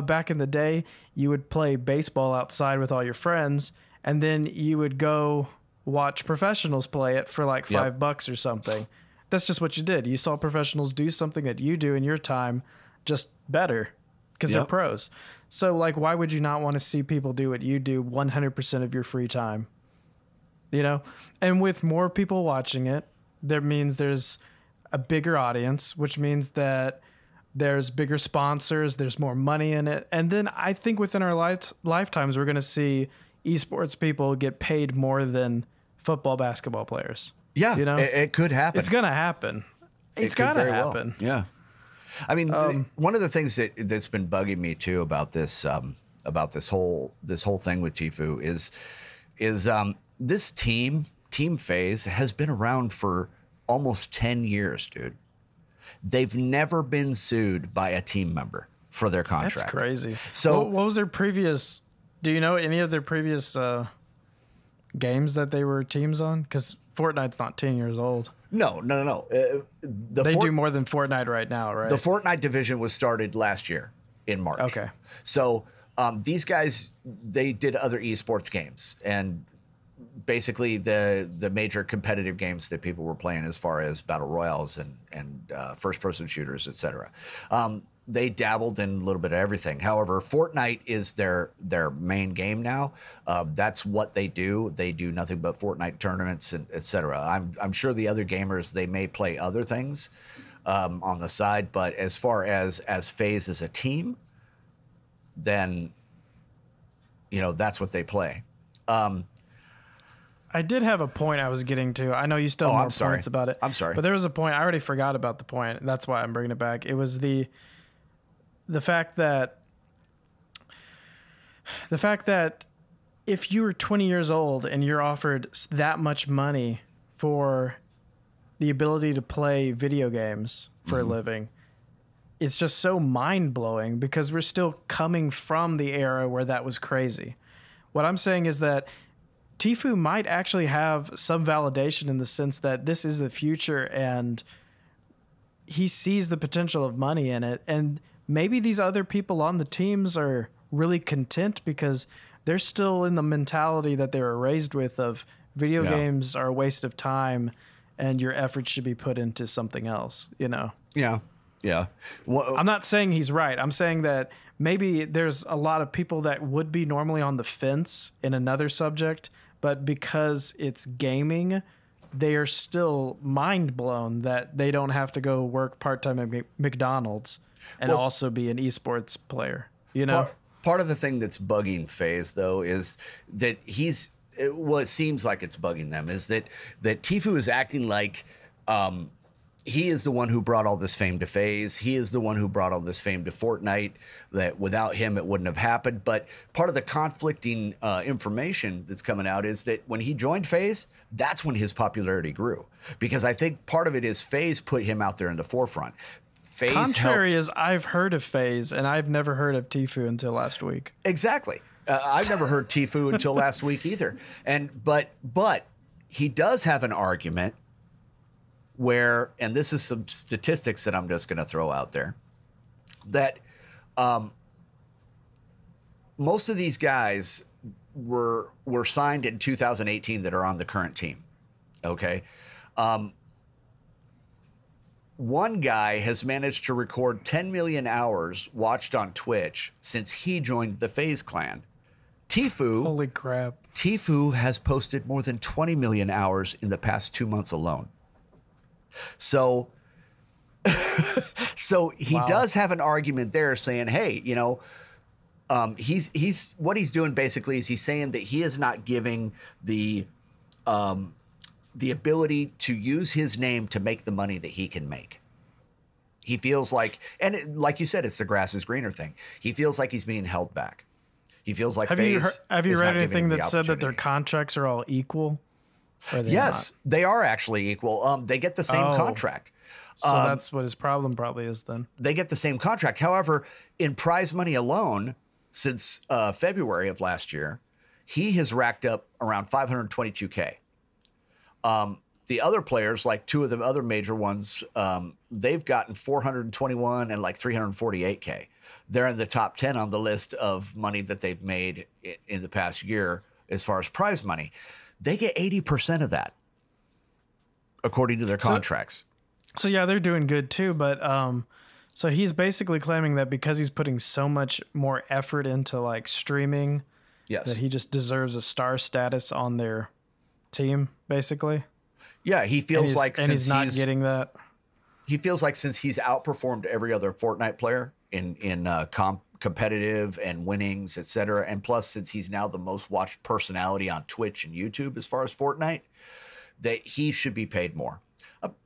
Back in the day, you would play baseball outside with all your friends, and then you would go watch professionals play it for like $5 or something. That's just what you did. You saw professionals do something that you do in your time, just better, because they're pros. So like, why would you not want to see people do what you do 100% of your free time? You know? And with more people watching it, that means there's a bigger audience, which means that there's bigger sponsors, there's more money in it. And then I think within our lifetimes, we're going to see esports people get paid more than football, basketball players. Yeah, you know, it could happen. It's going to happen. It's got to happen. Well. Yeah. I mean, one of the things that's been bugging me too about this whole thing with TFUE is this team phase has been around for almost 10 years, dude. They've never been sued by a team member for their contract. That's crazy. So what was their previous, do you know any of their previous games that they were teams on? Because Fortnite's not 10 years old. No. They do more than Fortnite right now, right? The Fortnite division was started last year in March. Okay. So these guys, they did other esports games, and basically the major competitive games that people were playing as far as battle royales and first-person shooters, etc. They dabbled in a little bit of everything. However, Fortnite is their main game now. That's what they do. They do nothing but Fortnite tournaments and etc. I'm sure the other gamers, they may play other things on the side, but as far as FaZe as a team, then that's what they play. I did have a point I was getting to. I know you still have more points about it. I'm sorry. But there was a point. I already forgot about the point. That's why I'm bringing it back. It was the fact that if you were 20 years old and you're offered that much money for the ability to play video games for a living, it's just so mind-blowing, because we're still coming from the era where that was crazy. What I'm saying is that TFUE might actually have some validation in the sense that this is the future, and he sees the potential of money in it. And maybe these other people on the teams are really content because they're still in the mentality that they were raised with of video games are a waste of time and your efforts should be put into something else, Yeah. Well, I'm not saying he's right. I'm saying that maybe there's a lot of people that would be normally on the fence in another subject, but because it's gaming, they are still mind blown that they don't have to go work part-time at McDonald's and also be an esports player, Part of the thing that's bugging FaZe, though, is that it seems like it's bugging them, is that TFUE is acting like he is the one who brought all this fame to FaZe. He is the one who brought all this fame to Fortnite, that without him, it wouldn't have happened. But part of the conflicting information that's coming out is that when he joined FaZe, that's when his popularity grew. Because I think part of it is FaZe put him out there in the forefront. FaZe Contrary helped. is I've heard of FaZe, and I've never heard of TFUE until last week. Exactly. I've never heard TFUE until last week either. But he does have an argument where, and this is some statistics that I'm just going to throw out there, that most of these guys were signed in 2018 that are on the current team. Okay. One guy has managed to record 10 million hours watched on Twitch since he joined the FaZe clan. TFUE, Holy crap. TFUE has posted more than 20 million hours in the past 2 months alone. So he does have an argument there saying, hey, you know, he's what he's doing basically is he's saying that he is not giving the ability to use his name to make the money that he can make. He feels like, like you said, it's the grass is greener thing. He feels like he's being held back. He feels like have you read anything that said that their contracts are all equal? Yes, not? They are actually equal. They get the same contract. So that's what his problem probably is then. They get the same contract. However, in prize money alone, since February of last year, he has racked up around 522K. The other players, like two of the other major ones, they've gotten 421 and like 348K. They're in the top 10 on the list of money that they've made in the past year as far as prize money. They get 80% of that, according to their contracts. So yeah, they're doing good too. But so he's basically claiming that because he's putting so much more effort into like streaming, yes, that he just deserves a star status on their team, basically. Yeah, he feels like since he's not getting that. He feels like since he's outperformed every other Fortnite player in competitive and winnings, etc., and plus since he's now the most watched personality on Twitch and YouTube as far as Fortnite, that he should be paid more.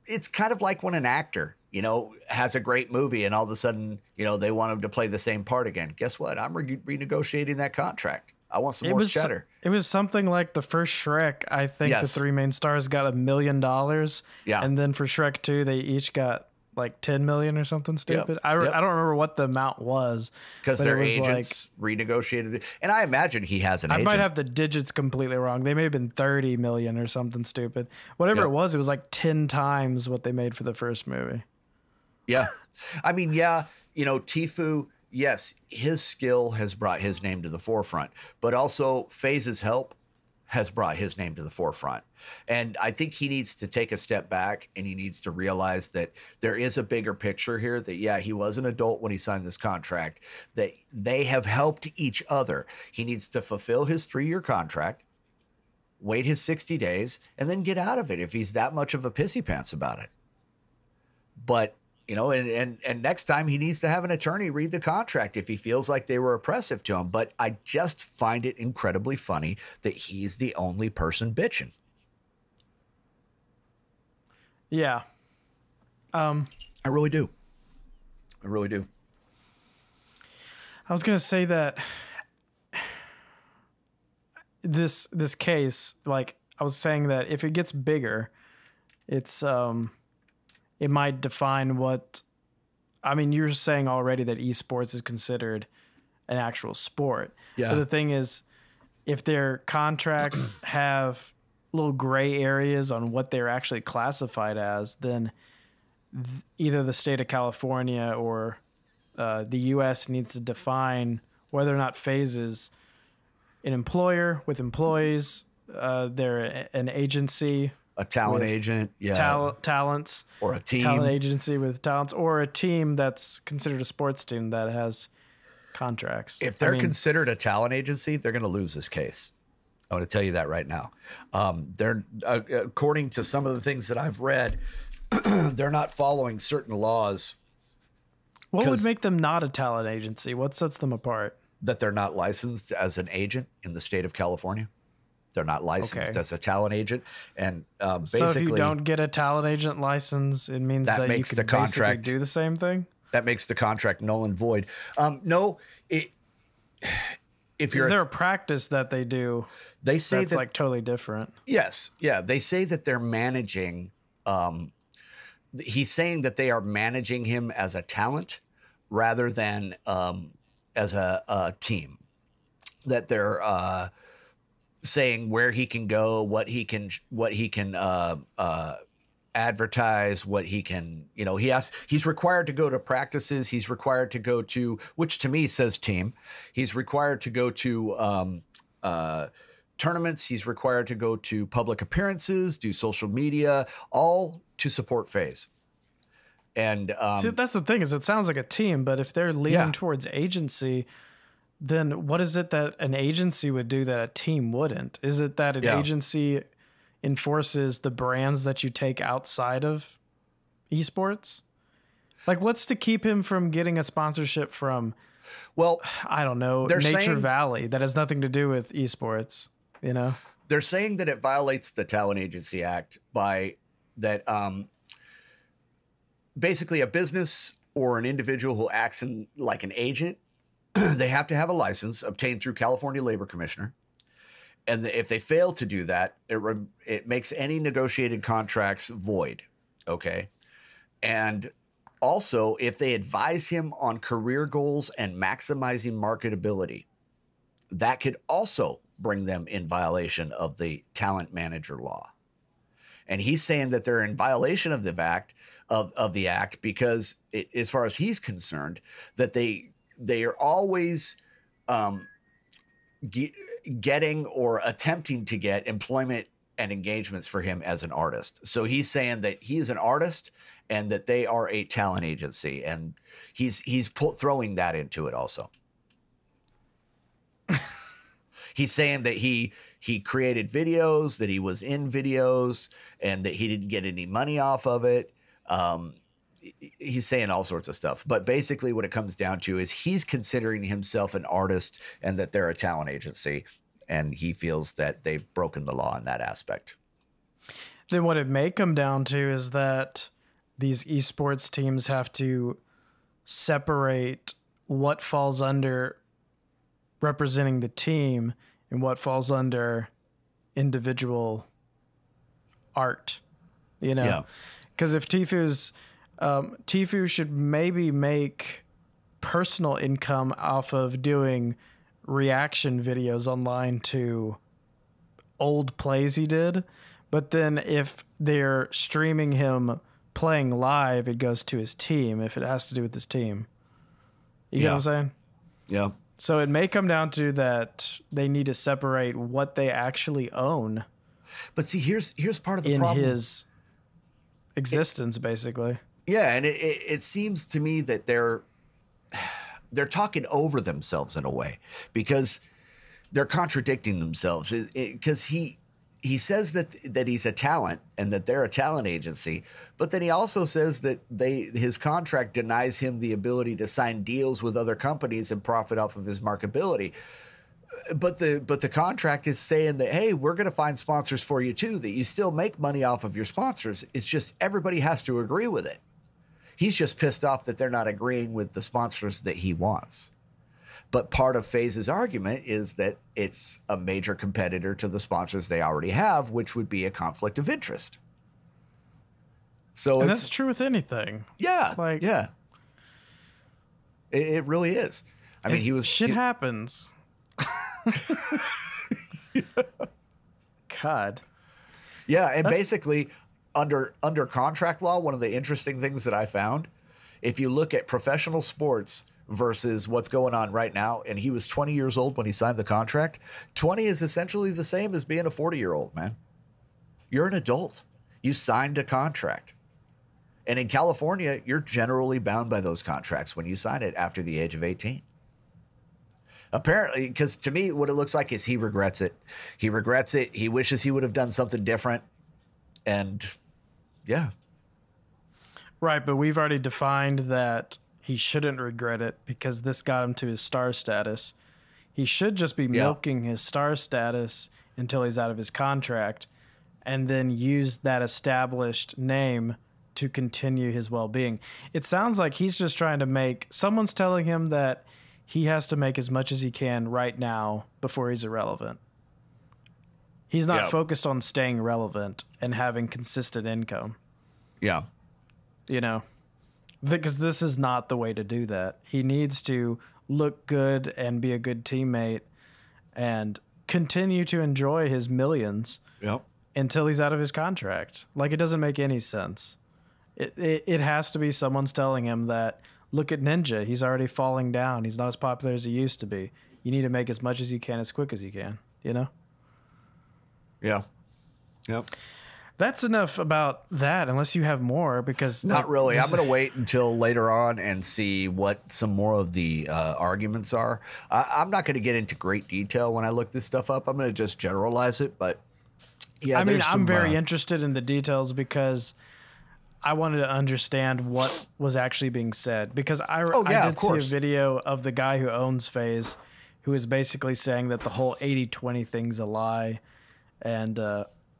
It's kind of like when an actor, you know, has a great movie and all of a sudden, you know, they want him to play the same part again. Guess what? I'm renegotiating that contract. I want some more cheddar. It was something like the first Shrek. I think the three main stars got $1 million. Yeah. And then for Shrek 2, they each got like 10 million or something stupid. I don't remember what the amount was. Because their agents renegotiated it. And I imagine he has an agent. I might have the digits completely wrong. They may have been 30 million or something stupid. Whatever it was like 10 times what they made for the first movie. Yeah. I mean, yeah, you know, TFUE, yes, his skill has brought his name to the forefront, but also FaZe's help has brought his name to the forefront. And I think he needs to take a step back and he needs to realize that there is a bigger picture here, that, yeah, he was an adult when he signed this contract, that they have helped each other. He needs to fulfill his 3-year contract, wait his 60 days, and then get out of it if he's that much of a pissy pants about it. But you know, and next time he needs to have an attorney read the contract if he feels like they were oppressive to him. But I just find it incredibly funny that he's the only person bitching. Yeah. I really do. I really do. I was going to say that this case, like I was saying that if it gets bigger, it's it might define what, I mean, you're saying already that esports is considered an actual sport. Yeah. But the thing is, if their contracts have little gray areas on what they're actually classified as, then either the state of California or the U.S. needs to define whether or not FaZe is an employer with employees, they're an agency, a talent agent, talents, or a team, talent agency with talents, or a team that's considered a sports team that has contracts. If they're considered a talent agency, they're going to lose this case. I want to tell you that right now. They're according to some of the things that I've read, they're not following certain laws. What would make them not a talent agency? What sets them apart? That they're not licensed as an agent in the state of California. They're not licensed as a talent agent. And basically, so if you don't get a talent agent license, it means that you can basically do the same thing? That makes the contract null and void. No, if you're... Is there a practice that they do they say that's like totally different? Yes. Yeah. They say that they're managing... he's saying that they are managing him as a talent rather than as a team. That they're saying where he can go, what he can advertise, what he can, he's required to go to practices. He's required to go to, which to me says team. He's required to go to tournaments. He's required to go to public appearances, do social media, all to support FaZe. And see, that's the thing, is it sounds like a team, but if they're leaning towards agency, then what is it that an agency would do that a team wouldn't? Is it that an agency enforces the brands that you take outside of esports? Like, what's to keep him from getting a sponsorship from, well, I don't know, Nature Valley that has nothing to do with esports, They're saying that it violates the Talent Agency Act by that basically a business or an individual who acts like an agent, they have to have a license obtained through California Labor Commissioner. And if they fail to do that, it makes any negotiated contracts void. Okay. And also, if they advise him on career goals and maximizing marketability, that could also bring them in violation of the talent manager law. And he's saying that they're in violation of the act because as far as he's concerned, that they are always getting or attempting to get employment and engagements for him as an artist. So he's saying that he is an artist and that they are a talent agency, and he's throwing that into it also. He's saying that he created videos, that he was in videos, and that he didn't get any money off of it. He's saying all sorts of stuff. But basically what it comes down to is he's considering himself an artist and that they're a talent agency, and he feels that they've broken the law in that aspect. Then what it may come down to is that these esports teams have to separate what falls under representing the team and what falls under individual art, because if TFUE should maybe make personal income off of doing reaction videos online to old plays he did, but then if they're streaming him playing live, it goes to his team if it has to do with his team. You know what I'm saying? Yeah. So it may come down to that they need to separate what they actually own. But see, here's part of the problem. In his existence, basically. Yeah, and it seems to me that they're talking over themselves in a way, because they're contradicting themselves. Because he says that he's a talent and that they're a talent agency, but then he also says that his contract denies him the ability to sign deals with other companies and profit off of his marketability. But the contract is saying that, hey, we're going to find sponsors for you too, that you still make money off of your sponsors. It's just everybody has to agree with it. He's just pissed off that they're not agreeing with the sponsors that he wants. But part of FaZe's argument is that it's a major competitor to the sponsors they already have, which would be a conflict of interest. So that's true with anything. Yeah. Yeah. It really is. I mean, shit happens. God. Yeah. And basically under contract law, one of the interesting things that I found, if you look at professional sports versus what's going on right now, and he was 20 years old when he signed the contract, 20 is essentially the same as being a 40-year-old, man. You're an adult. You signed a contract. And in California, you're generally bound by those contracts when you sign it after the age of 18. Apparently, because to me, what it looks like is he regrets it. He regrets it. He wishes he would have done something different. And yeah. Right, but we've already defined that he shouldn't regret it because this got him to his star status. He should just be milking his star status until he's out of his contract, and then use that established name to continue his well-being. It sounds like he's just trying to make... Someone's telling him that he has to make as much as he can right now before he's irrelevant. He's not focused on staying relevant and having consistent income. Yeah. You know, because this is not the way to do that. He needs to look good and be a good teammate and continue to enjoy his millions until he's out of his contract. Like, it doesn't make any sense. It has to be someone's telling him that, look at Ninja. He's already falling down. He's not as popular as he used to be. You need to make as much as you can as quick as you can, you know? Yeah. Yep. That's enough about that, unless you have more, because... Not really. I'm going to wait until later on and see what some more of the arguments are. I'm not going to get into great detail when I look this stuff up. I'm going to just generalize it, but yeah. I mean, I'm very interested in the details because I wanted to understand what was actually being said, because I did see a video of the guy who owns FaZe, who is basically saying that the whole 80-20 thing's a lie, and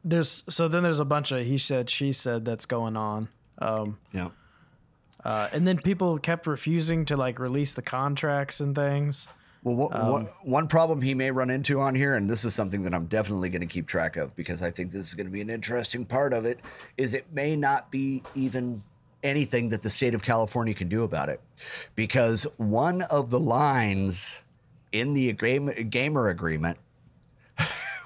there's a bunch of he said, she said that's going on. And then people kept refusing to like release the contracts and things. Well, one problem he may run into on here, and this is something that I'm definitely going to keep track of because I think this is going to be an interesting part of it, is it may not be even anything that the state of California can do about it. Because one of the lines in the gamer agreement,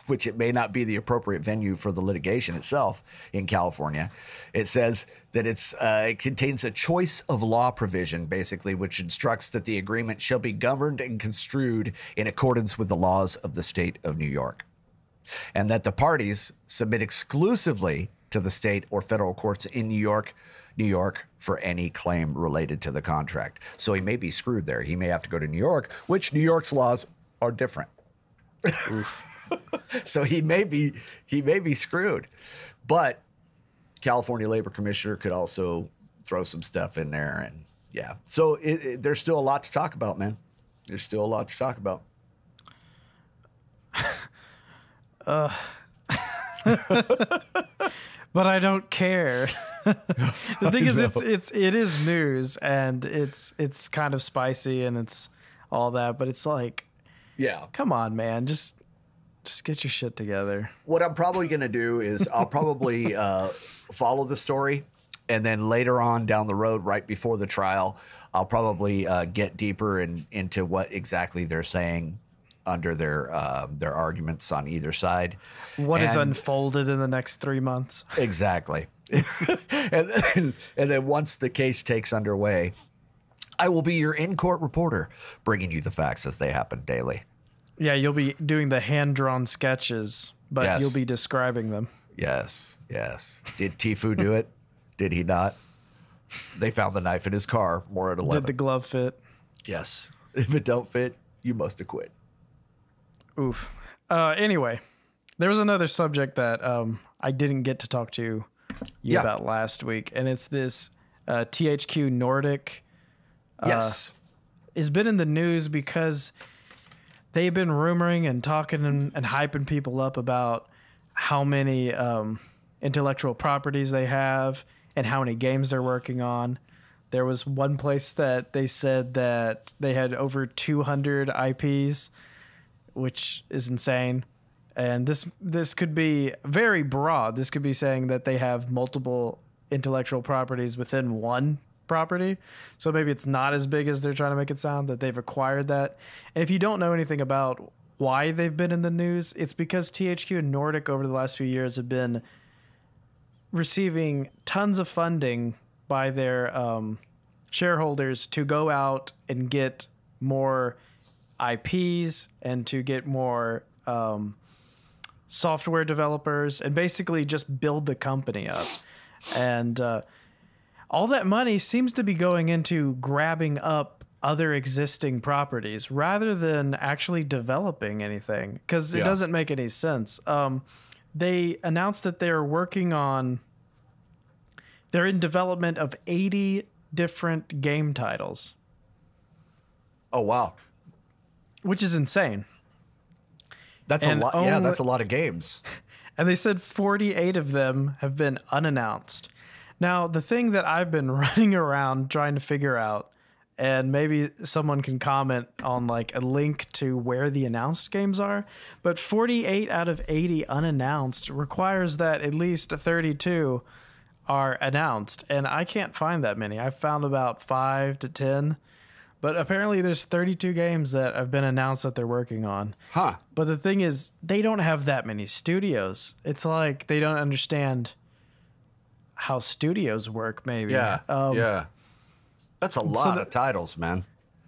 which it may not be the appropriate venue for the litigation itself in California, it says that it contains a choice of law provision, basically, which instructs that the agreement shall be governed and construed in accordance with the laws of the state of New York, and that the parties submit exclusively to the state or federal courts in New York for any claim related to the contract. So he may be screwed there. He may have to go to New York, which New York's laws are different. So he may be screwed, but California Labor Commissioner could also throw some stuff in there, and yeah. So there's still a lot to talk about, man. There's still a lot to talk about. But I don't care. The thing is, it is news, and it's kind of spicy, and it's all that, but it's like, yeah, come on, man, just get your shit together. What I'm probably going to do is I'll probably follow the story, and then later on down the road, right before the trial, I'll probably get deeper into what exactly they're saying under their arguments on either side. What is unfolded in the next 3 months. Exactly. and then once the case takes underway, I will be your in-court reporter, bringing you the facts as they happen daily. Yeah, you'll be doing the hand-drawn sketches, but you'll be describing them. Yes, yes. Did TFUE do it? Did he not? They found the knife in his car, more at 11. Did the glove fit? Yes. If it don't fit, you must have quit. Oof. Anyway, there was another subject that I didn't get to talk to you about last week, and it's this THQ Nordic. Yes. Has been in the news because they've been rumoring and talking and hyping people up about how many intellectual properties they have and how many games they're working on. There was one place that they said that they had over 200 IPs, which is insane. And this could be very broad. This could be saying that they have multiple intellectual properties within one property. So maybe it's not as big as they're trying to make it sound, that they've acquired that. And if you don't know anything about why they've been in the news, it's because THQ and Nordic over the last few years have been receiving tons of funding by their shareholders to go out and get more IPs and to get more software developers and basically just build the company up. And all that money seems to be going into grabbing up other existing properties rather than actually developing anything, because it doesn't make any sense. They announced that they're in development of 80 different game titles. Oh, wow. which is insane. That's a lot. Yeah, that's a lot of games. And they said 48 of them have been unannounced. Now, the thing that I've been running around trying to figure out, and maybe someone can comment on like a link to where the announced games are, but 48 out of 80 unannounced requires that at least 32 are announced. And I can't find that many. I've found about 5 to 10. But apparently there's 32 games that have been announced that they're working on. Huh. But the thing is, they don't have that many studios. It's like they don't understand how studios work, maybe. Yeah. Yeah. That's a lot of titles, man.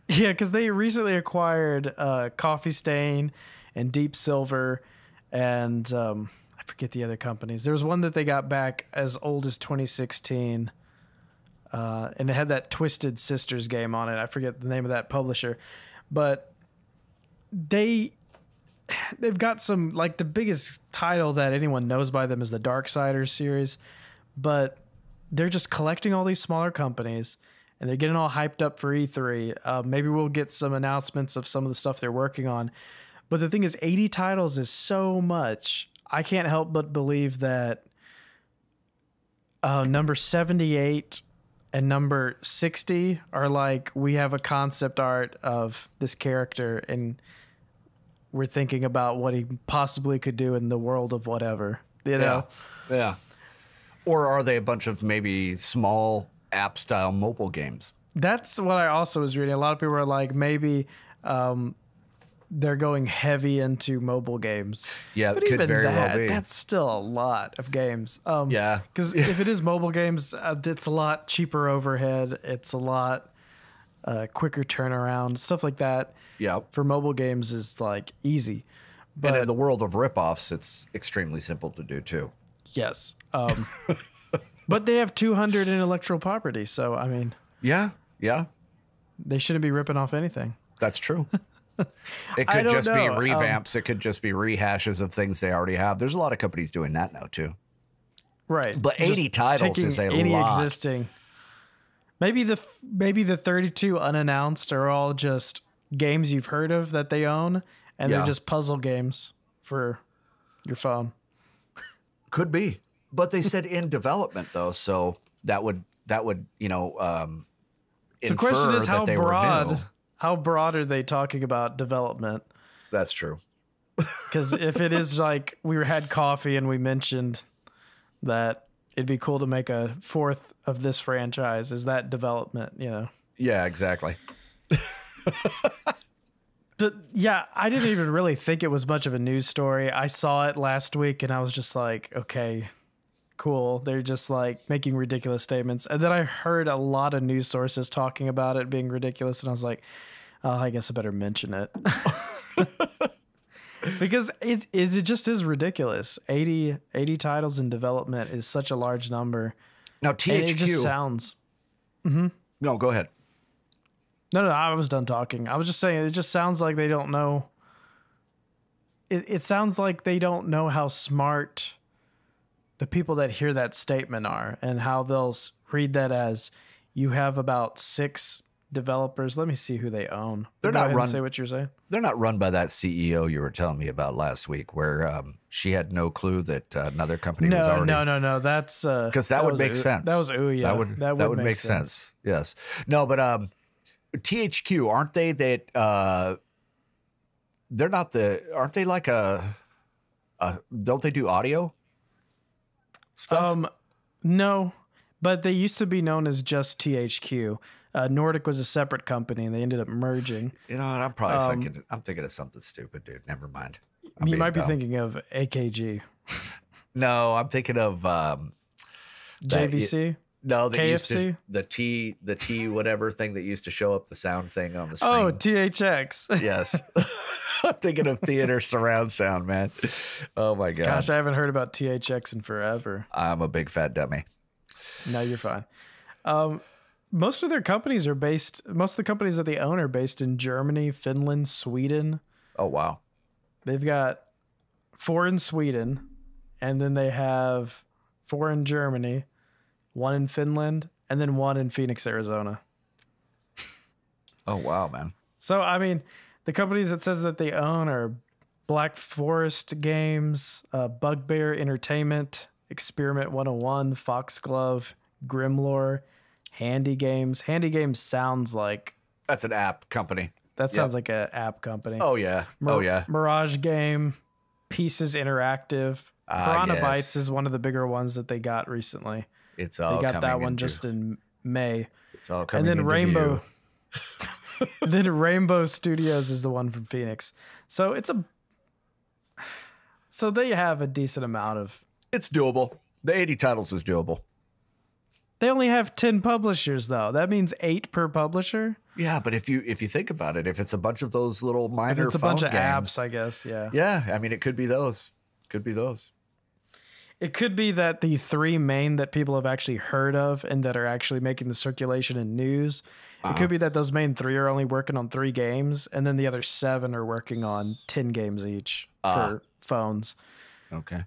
Yeah, because they recently acquired Coffee Stain and Deep Silver and I forget the other companies. There was one that they got back as old as 2016. And it had that Twisted Sisters game on it. I forget the name of that publisher, but they've got some, like, the biggest title that anyone knows by them is the Darksiders series, but they're just collecting all these smaller companies and they're getting all hyped up for E3. Maybe we'll get some announcements of some of the stuff they're working on, but the thing is 80 titles is so much. I can't help but believe that number 78 and number 60 are like, we have a concept art of this character and we're thinking about what he possibly could do in the world of whatever, you know? Yeah. Or are they a bunch of maybe small app style mobile games? That's what I also was reading. A lot of people are like, maybe they're going heavy into mobile games. Yeah, but it could even very well be. That's still a lot of games. Yeah. Because if it is mobile games, it's a lot cheaper overhead. It's a lot quicker turnaround. Stuff like that. Yeah. For mobile games is like easy. But and in the world of ripoffs, it's extremely simple to do too. Yes. But they have 200 intellectual property. So, I mean. Yeah. Yeah. They shouldn't be ripping off anything. That's true. It could just be revamps. It could just be rehashes of things they already have. There's a lot of companies doing that now too. Right. But 80 titles is a lot. Existing. Maybe the 32 unannounced are all just games you've heard of that they own, and they're just puzzle games for your phone. Could be. But they said in development though, so that would the question is how broad are they talking about development? That's true. Because if it is like we had coffee and we mentioned that it'd be cool to make a 4th of this franchise, is that development, you know? Yeah, exactly. But yeah, I didn't even really think it was much of a news story. I saw it last week and I was just like, okay, cool. They're just like making ridiculous statements. And then I heard a lot of news sources talking about it being ridiculous. And I was like, oh, I guess I better mention it. Because it just is ridiculous. 80 titles in development is such a large number. Now, THQ. And it just sounds. Mm-hmm. No, go ahead. No, I was done talking. I was just saying, it just sounds like they don't know. It sounds like they don't know how smart the people that hear that statement are and how they'll read that as you have about 6 developers. Let me see who they own. They're Go not ahead and run. say what you're saying. They're not run by that CEO you were telling me about last week, where she had no clue that another company was already. No. That's because that would make sense. That was Ouya. That would make sense. Yes. No, but THQ, aren't they that? They're not the. Aren't they like a? Don't they do audio stuff? No, but they used to be known as just THQ. Nordic was a separate company, and they ended up merging. You know, I'm probably thinking of something stupid, dude. Never mind. You might be thinking of AKG. No, I'm thinking of JVC. No, they KFC? used to the T whatever thing that used to show up the sound thing on the screen. Oh, THX. Yes. I'm thinking of theater surround sound, man. Oh my god. Gosh, I haven't heard about THX in forever. I'm a big fat dummy. No, you're fine. Most of the companies that they own are based in Germany, Finland, Sweden. Oh, wow. They've got 4 in Sweden, and then they have 4 in Germany, 1 in Finland, and then 1 in Phoenix, Arizona. Oh, wow, man. So, I mean, The companies it says that they own are Black Forest Games, Bugbear Entertainment, Experiment 101, Foxglove, Grimlore, Handy Games. Handy Games sounds like... That's an app company. That sounds like an app company. Oh, yeah. Mirage Game, Pieces Interactive. Piranha yes. Bytes is one of the bigger ones that they got recently. It's all They got that one into, just in May. It's all coming And then into Rainbow... view. Then Rainbow Studios is the one from Phoenix. So they have a decent amount of... It's doable. The 80 titles is doable. They only have 10 publishers, though. That means 8 per publisher. Yeah, but if you think about it, if it's a bunch of those little minor It's a phone bunch of games, apps, I guess, yeah. Yeah, I mean, it could be those. It could be that the 3 main that people have actually heard of and that are actually making the circulation in news, it could be that those main 3 are only working on 3 games, and then the other 7 are working on 10 games each for phones. Okay.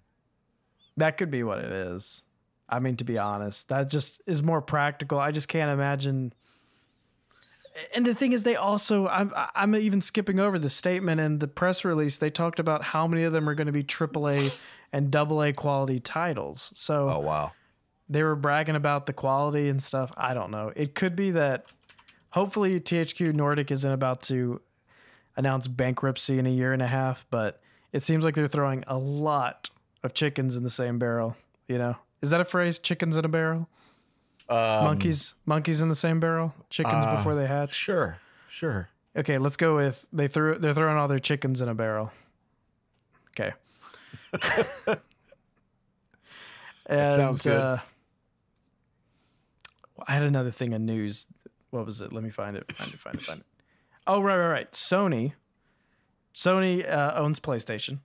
That could be what it is. I mean, to be honest, that just is more practical. I just can't imagine. And the thing is, they also, I'm even skipping over the statement and the press release. They talked about how many of them are going to be AAA and AA quality titles. So, Oh, wow. they were bragging about the quality and stuff. I don't know. It could be that hopefully THQ Nordic isn't about to announce bankruptcy in a year and a half, but it seems like they're throwing a lot of chickens in the same barrel, you know? Is that a phrase? Chickens in a barrel? Monkeys in the same barrel? Chickens before they hatch? Sure. Okay, let's go with they're throwing all their chickens in a barrel. Okay. And, sounds good. I had another thing in news. What was it? Let me find it. Oh, right. Sony owns PlayStation.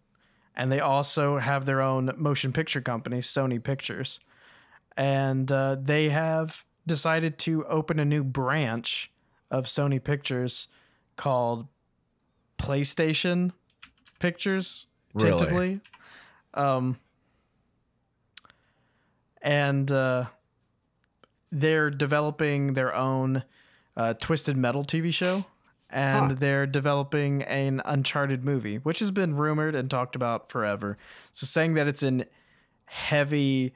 And they also have their own motion picture company, Sony Pictures. And they have decided to open a new branch of Sony Pictures called PlayStation Pictures, tentatively. Really? And they're developing their own Twisted Metal TV show. And they're developing an Uncharted movie, which has been rumored and talked about forever. So saying that it's in heavy,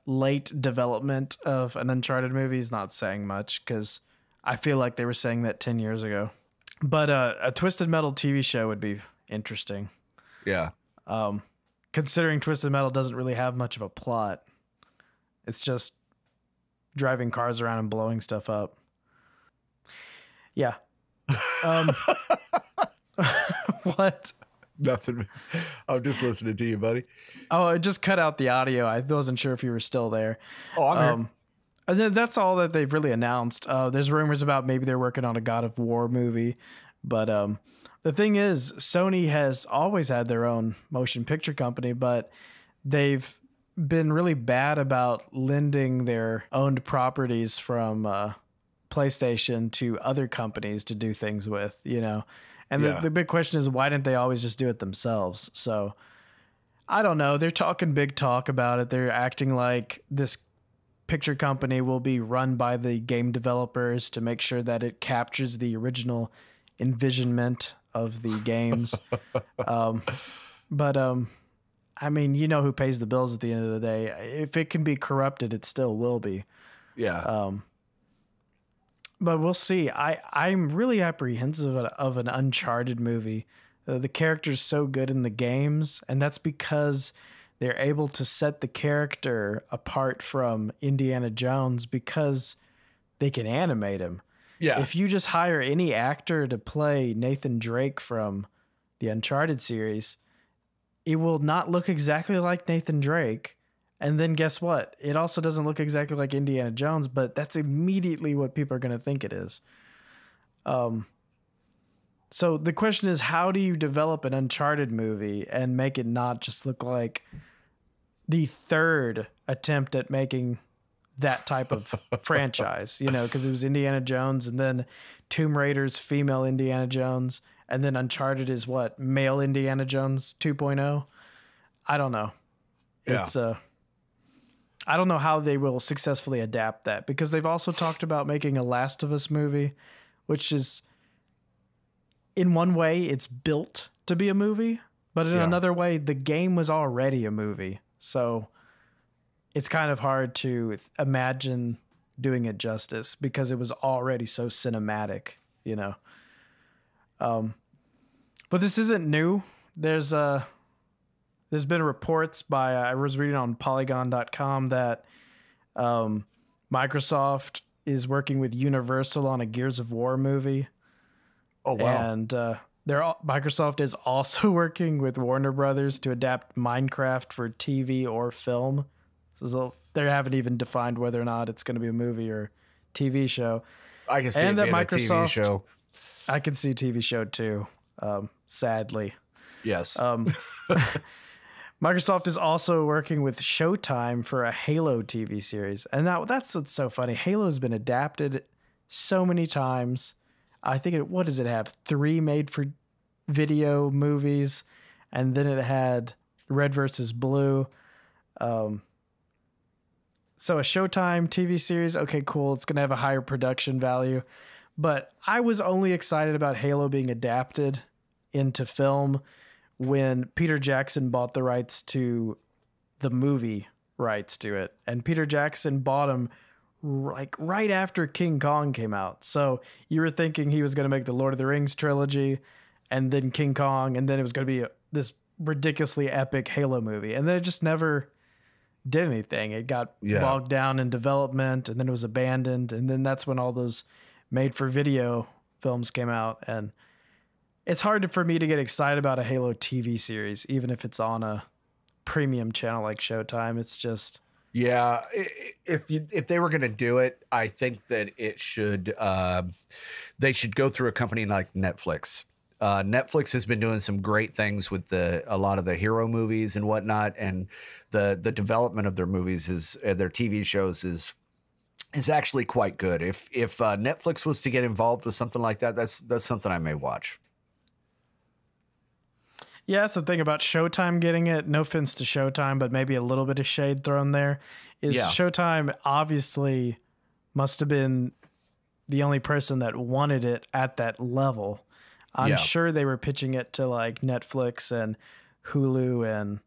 late development of an Uncharted movie is not saying much, because I feel like they were saying that 10 years ago. But a Twisted Metal TV show would be interesting. Yeah. Considering Twisted Metal doesn't really have much of a plot. It's just driving cars around and blowing stuff up. Yeah. What? Nothing. I'm just listening to you, buddy. Oh, it just cut out the audio. I wasn't sure if you were still there. Oh, I'm here. And then that's all that they've really announced. There's rumors about maybe they're working on a God of War movie. But the thing is, Sony has always had their own motion picture company, but they've been really bad about lending their owned properties from PlayStation to other companies to do things with, you know. And the big question is, why didn't they always just do it themselves? So I don't know. They're talking big talk about it. They're acting like this picture company will be run by the game developers to make sure that it captures the original envisionment of the games. But I mean, you know who pays the bills at the end of the day. If it can be corrupted, it still will be. Yeah. But we'll see. I'm really apprehensive of an Uncharted movie. The character's so good in the games, and that's because they're able to set the character apart from Indiana Jones because they can animate him. Yeah. If you just hire any actor to play Nathan Drake from the Uncharted series, it will not look exactly like Nathan Drake. And then guess what? It also doesn't look exactly like Indiana Jones, but that's immediately what people are going to think it is. So the question is, how do you develop an Uncharted movie and make it not just look like the third attempt at making that type of franchise? You know, because it was Indiana Jones and then Tomb Raider's female Indiana Jones, and then Uncharted is what? Male Indiana Jones 2.0? I don't know. Yeah. It's I don't know how they will successfully adapt that, because they've also talked about making a Last of Us movie, which is in one way, it's built to be a movie, but in another way, the game was already a movie. So it's kind of hard to imagine doing it justice because it was already so cinematic, you know. But this isn't new. There's been reports by I was reading on Polygon.com that Microsoft is working with Universal on a Gears of War movie. Oh wow! And Microsoft is also working with Warner Brothers to adapt Minecraft for TV or film. So they haven't even defined whether or not it's going to be a movie or TV show. I can see it being a TV show. I can see TV show too. Sadly, yes. Microsoft is also working with Showtime for a Halo TV series. And that's what's so funny. Halo's been adapted so many times. I think what does it have? 3 made for video movies. And then it had Red versus Blue. So a Showtime TV series, okay, cool. It's going to have a higher production value. But I was only excited about Halo being adapted into film when Peter Jackson bought the rights to the movie rights to it. And Peter Jackson bought them right after King Kong came out. So you were thinking he was going to make the Lord of the Rings trilogy and then King Kong, and then it was going to be this ridiculously epic Halo movie. And then it just never did anything. It got bogged down in development, and then it was abandoned. And then that's when all those made for video films came out. And it's hard for me to get excited about a Halo TV series, even if it's on a premium channel like Showtime. It's just... Yeah, if they were going to do it, I think that it should they should go through a company like Netflix. Netflix has been doing some great things with a lot of the hero movies and whatnot, and the development of their movies their TV shows is actually quite good. If Netflix was to get involved with something like that, that's something I may watch. Yeah, that's the thing about Showtime getting it. No offense to Showtime, but maybe a little bit of shade thrown there. Showtime obviously must have been the only person that wanted it at that level. I'm sure they were pitching it to like Netflix and Hulu and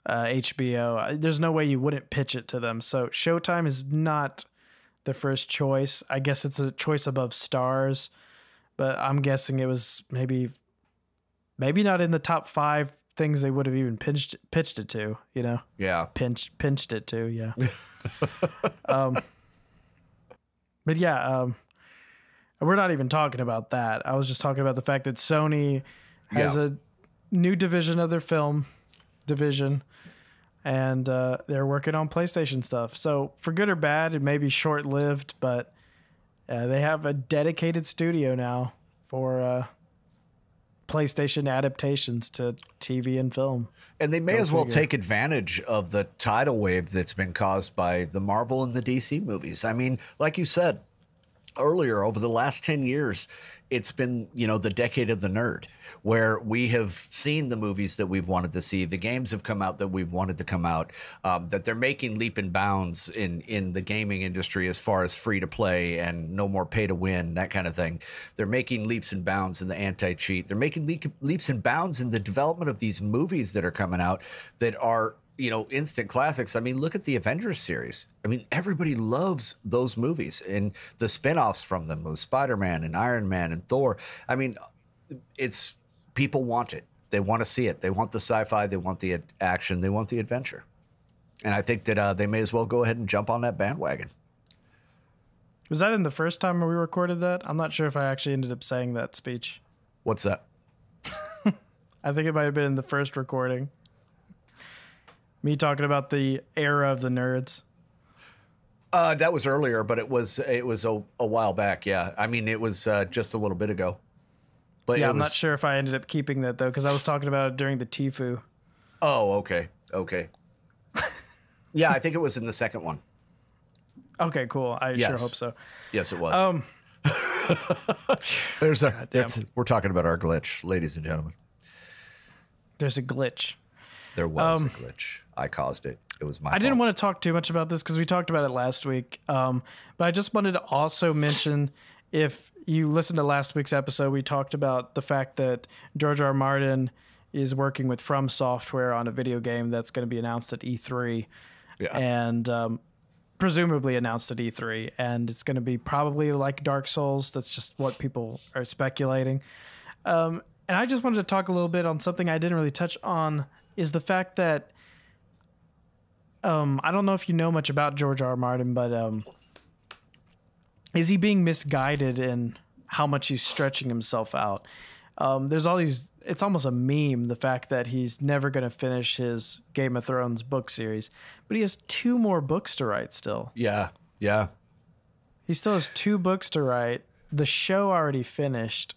HBO. There's no way you wouldn't pitch it to them. So Showtime is not the first choice. I guess it's a choice above Starz, but I'm guessing it was maybe not in the top 5 things they would have even pitched it to, you know? Yeah. Pinched it to, yeah. But yeah, we're not even talking about that. I was just talking about the fact that Sony has a new division of their film division, and they're working on PlayStation stuff. So for good or bad, it may be short-lived, but they have a dedicated studio now for PlayStation adaptations to TV and film. And they may as well take advantage of the tidal wave that's been caused by the Marvel and the DC movies. I mean, like you said earlier, over the last 10 years, it's been, the decade of the nerd, where we have seen the movies that we've wanted to see. The games have come out that we've wanted to come out, that they're making leap and bounds in the gaming industry as far as free to play and no more pay to win, that kind of thing. They're making leaps and bounds in the anti-cheat. They're making leaps and bounds in the development of these movies that are coming out that are, instant classics. I mean, look at the Avengers series. I mean, everybody loves those movies and the spinoffs from them with Spider-Man and Iron Man and Thor. I mean, people want it. They want to see it. They want the sci-fi. They want the action. They want the adventure. And I think that they may as well go ahead and jump on that bandwagon. Was that in the first time we recorded that? I'm not sure if I actually ended up saying that speech. What's that? I think it might have been in the first recording. Me talking about the era of the nerds. That was earlier, but it was a while back. Yeah, I mean, it was just a little bit ago. But yeah, I'm not sure if I ended up keeping that though, because I was talking about it during the TFUE. Oh, okay. Yeah, I think it was in the second one. Okay, cool. I sure hope so. Yes, it was. We're talking about our glitch, ladies and gentlemen. There's a glitch. There was a glitch. I caused it. It was my fault. I didn't want to talk too much about this because we talked about it last week. But I just wanted to also mention, if you listened to last week's episode, we talked about the fact that George R. R. Martin is working with From Software on a video game that's going to be announced at E3. Yeah. And presumably announced at E3. And it's going to be probably like Dark Souls. That's just what people are speculating. And I just wanted to talk a little bit on something I didn't really touch on, is the fact that I don't know if you know much about George R. R. Martin, but is he being misguided in how much he's stretching himself out? There's all these, it's almost a meme, the fact that he's never going to finish his Game of Thrones book series, but he has 2 more books to write still. Yeah. Yeah. He still has 2 books to write. The show already finished.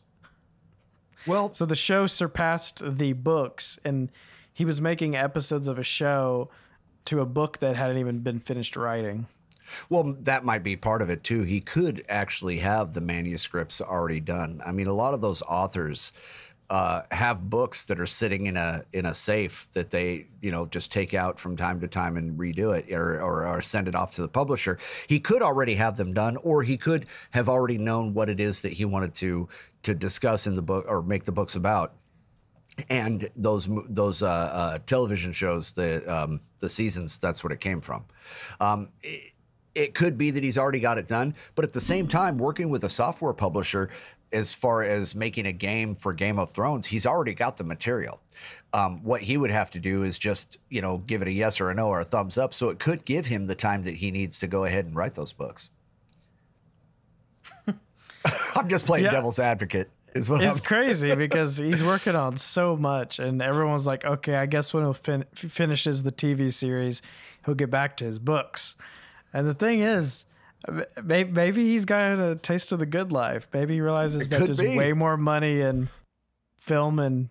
Well, So the show surpassed the books, and he was making episodes of a show to a book that hadn't even been finished writing. well, that might be part of it too. He could actually have the manuscripts already done. I mean, a lot of those authors have books that are sitting in a safe that they, you know, just take out from time to time and redo it or send it off to the publisher. He could already have them done, or he could have already known what it is that he wanted to discuss in the book or make the books about. And those television shows, the seasons, that's what it came from. It could be that he's already got it done, but at the same time, working with a software publisher, as far as making a game for Game of Thrones, he's already got the material. What he would have to do is just, you know, give it a yes or a no or a thumbs up. So it could give him the time that he needs to go ahead and write those books. I'm just playing devil's advocate. It's crazy because he's working on so much, and everyone's like, okay, I guess when he finishes the TV series, he'll get back to his books. And the thing is, maybe he's got a taste of the good life. Maybe he realizes that there's way more money in film and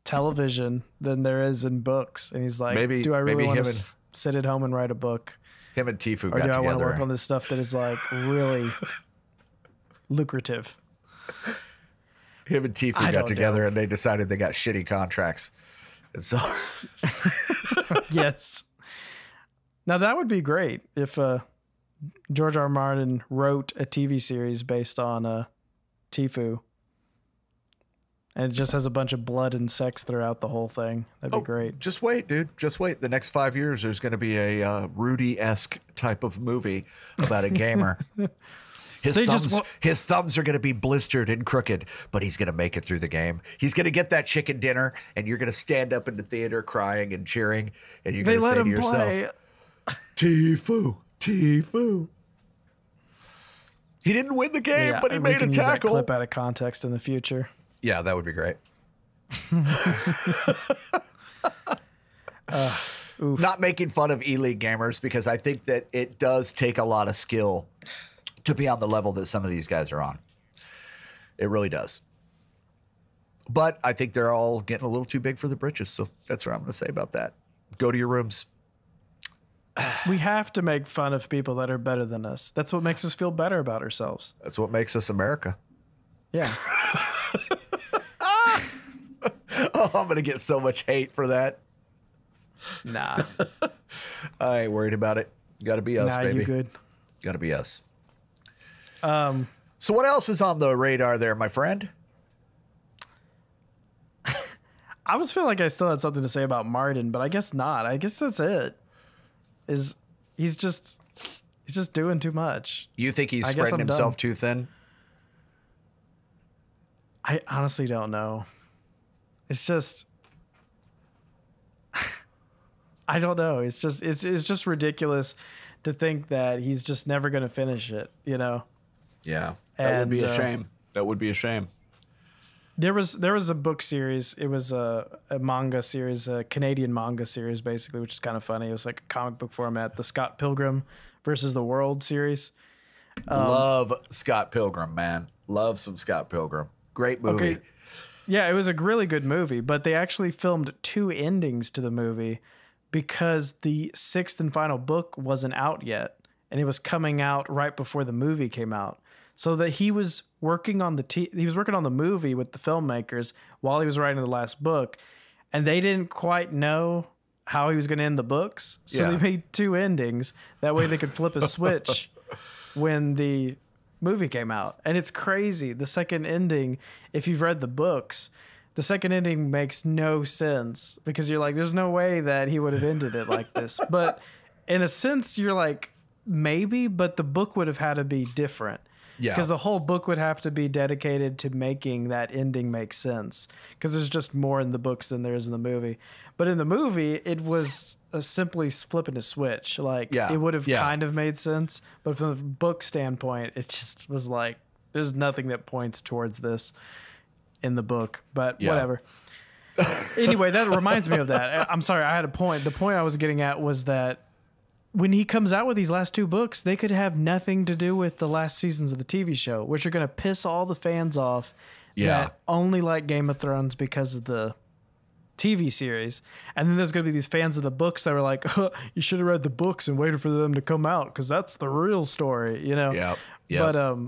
television than there is in books. And he's like, do I really want to sit at home and write a book? Him and TFUE got together. Or do I want to together. work on this stuff that is like really lucrative? Him and TFUE got together and they decided they got shitty contracts. And so yes. Now that would be great if George R. R. Martin wrote a TV series based on TFUE, and it just has a bunch of blood and sex throughout the whole thing. That'd be great. Just wait, dude. Just wait. The next 5 years, there's going to be a Rudy-esque type of movie about a gamer. His thumbs are going to be blistered and crooked, but he's going to make it through the game. He's going to get that chicken dinner, and you're going to stand up in the theater crying and cheering, and you're going to say to yourself, TFUE, TFUE. He didn't win the game, but he made a tackle. Use that clip out of context in the future. Yeah, that would be great. Not making fun of E-League gamers, because I think that it does take a lot of skill to be on the level that some of these guys are on. It really does. But I think they're all getting a little too big for the britches. So that's what I'm going to say about that. Go to your rooms. We have to make fun of people that are better than us. That's what makes us feel better about ourselves. That's what makes us America. Yeah. Oh, I'm going to get so much hate for that. Nah. I ain't worried about it. Got to be us, baby. You good. Got to be us. So what else is on the radar there, my friend? I was feeling like I still had something to say about Martin, but I guess not. I guess that's it. He's just doing too much. You think he's spreading himself too thin? I honestly don't know. It's just I don't know. It's just ridiculous to think that he's just never going to finish it, you know? Yeah. That would be a shame. That would be a shame. There was a book series. It was a manga series, a Canadian manga series, basically, which is kind of funny. It was like a comic book format, the Scott Pilgrim versus the World series. Love Scott Pilgrim, man. Love some Scott Pilgrim. Great movie. Okay. Yeah, it was a really good movie, but they actually filmed 2 endings to the movie because the 6th and final book wasn't out yet, and it was coming out right before the movie came out. So that he was working on the movie with the filmmakers while he was writing the last book, and they didn't quite know how he was going to end the books. So they made 2 endings. That way they could flip a switch when the movie came out. And it's crazy. The second ending, if you've read the books, the second ending makes no sense because you're like, there's no way that he would have ended it like this. But in a sense, you're like, maybe, but the book would have had to be different. Yeah. Because the whole book would have to be dedicated to making that ending make sense. Because there's just more in the books than there is in the movie. But in the movie, it was simply flipping a switch. Like, it would have kind of made sense. But from the book standpoint, it just was like, there's nothing that points towards this in the book. But whatever. Anyway, that reminds me of that. I'm sorry, I had a point. The point I was getting at was that when he comes out with these last 2 books, they could have nothing to do with the last seasons of the TV show, which are going to piss all the fans off that only like Game of Thrones because of the TV series. And then there's going to be these fans of the books that were like, you should have read the books and waited for them to come out because that's the real story, you know? Yeah. But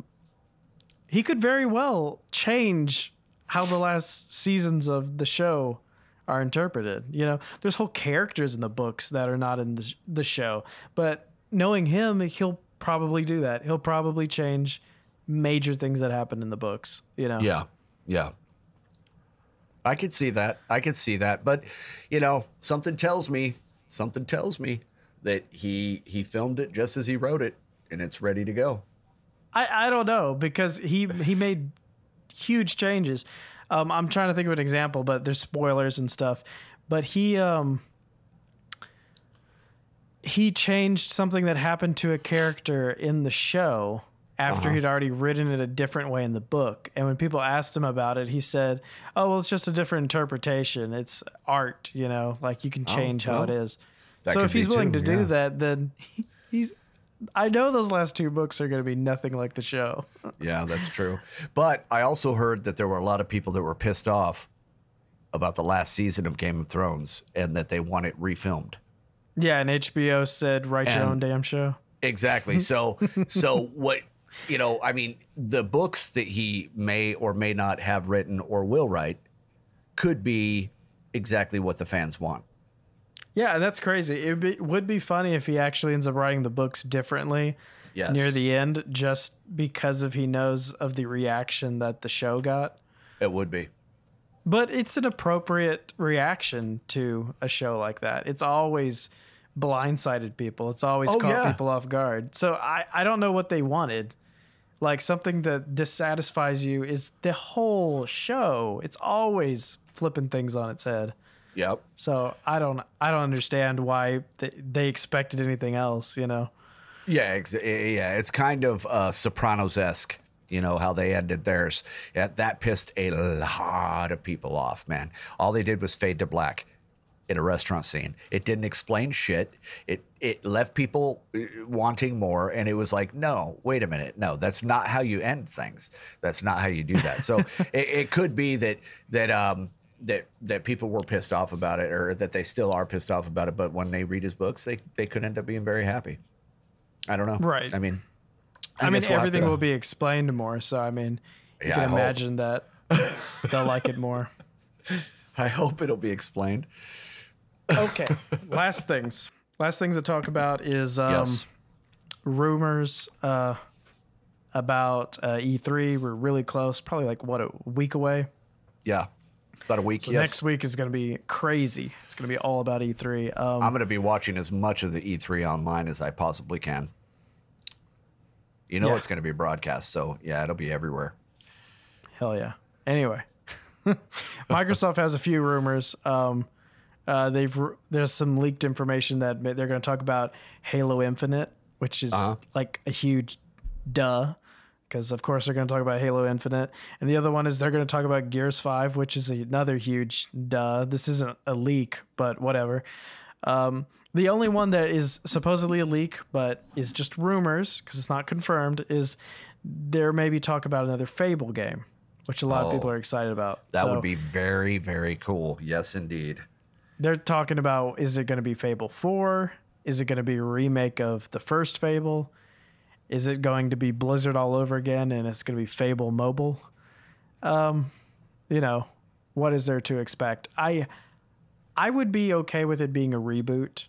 he could very well change how the last seasons of the show are interpreted. You know, there's whole characters in the books that are not in the show, but knowing him, he'll probably do that. He'll probably change major things that happen in the books, you know? Yeah. I could see that. But, you know, something tells me that he filmed it just as he wrote it and it's ready to go. I don't know, because he made huge changes. I'm trying to think of an example, but there's spoilers and stuff. But he changed something that happened to a character in the show after he'd already written it a different way in the book. And when people asked him about it, he said, oh, well, it's just a different interpretation. It's art, you know, like you can change how it is. So if he's willing to do that, then I know those last 2 books are going to be nothing like the show. Yeah, that's true. But I also heard that there were a lot of people that were pissed off about the last season of Game of Thrones and that they want it refilmed. Yeah, and HBO said, write your own damn show. Exactly. So what, you know, I mean, the books that he may or may not have written or will write could be exactly what the fans want. Yeah, that's crazy. It would be funny if he actually ends up writing the books differently near the end, just because he knows of the reaction that the show got. It would be. But it's an appropriate reaction to a show like that. It's always blindsided people. It's always caught people off guard. So I don't know what they wanted. Like, something that dissatisfies you is the whole show. It's always flipping things on its head. Yep. So I don't understand why they expected anything else, you know? Yeah, it's kind of Sopranos-esque, you know, how they ended theirs. Yeah, that pissed a lot of people off, man. All they did was fade to black in a restaurant scene. It didn't explain shit. It left people wanting more, and it was like, no, wait a minute. No, that's not how you end things. That's not how you do that. So it could be that people were pissed off about it, or that they still are pissed off about it, but when they read his books, they could end up being very happy. I don't know. Right. I mean, everything will be explained more, so I mean, you can imagine that they'll like it more. I hope it'll be explained. Okay. Last things to talk about is rumors about E3. We're really close, probably like a week away. Yeah. About a week, so next week is going to be crazy. It's going to be all about E3. I'm going to be watching as much of the E3 online as I possibly can. You know it's going to be broadcast, so yeah, it'll be everywhere. Hell yeah. Anyway, Microsoft has a few rumors. There's some leaked information that they're going to talk about Halo Infinite, which is like a huge duh. Because, of course, they're going to talk about Halo Infinite. And the other one is they're going to talk about Gears 5, which is another huge duh. This isn't a leak, but whatever. The only one that is supposedly a leak, but is just rumors, because it's not confirmed, is there may be talk about another Fable game, which a lot of people are excited about. That would be very, very cool. Yes, indeed. They're talking about, is it going to be Fable 4? Is it going to be a remake of the first Fable? Is it going to be Blizzard all over again and it's going to be Fable Mobile? You know, what is there to expect? I would be okay with it being a reboot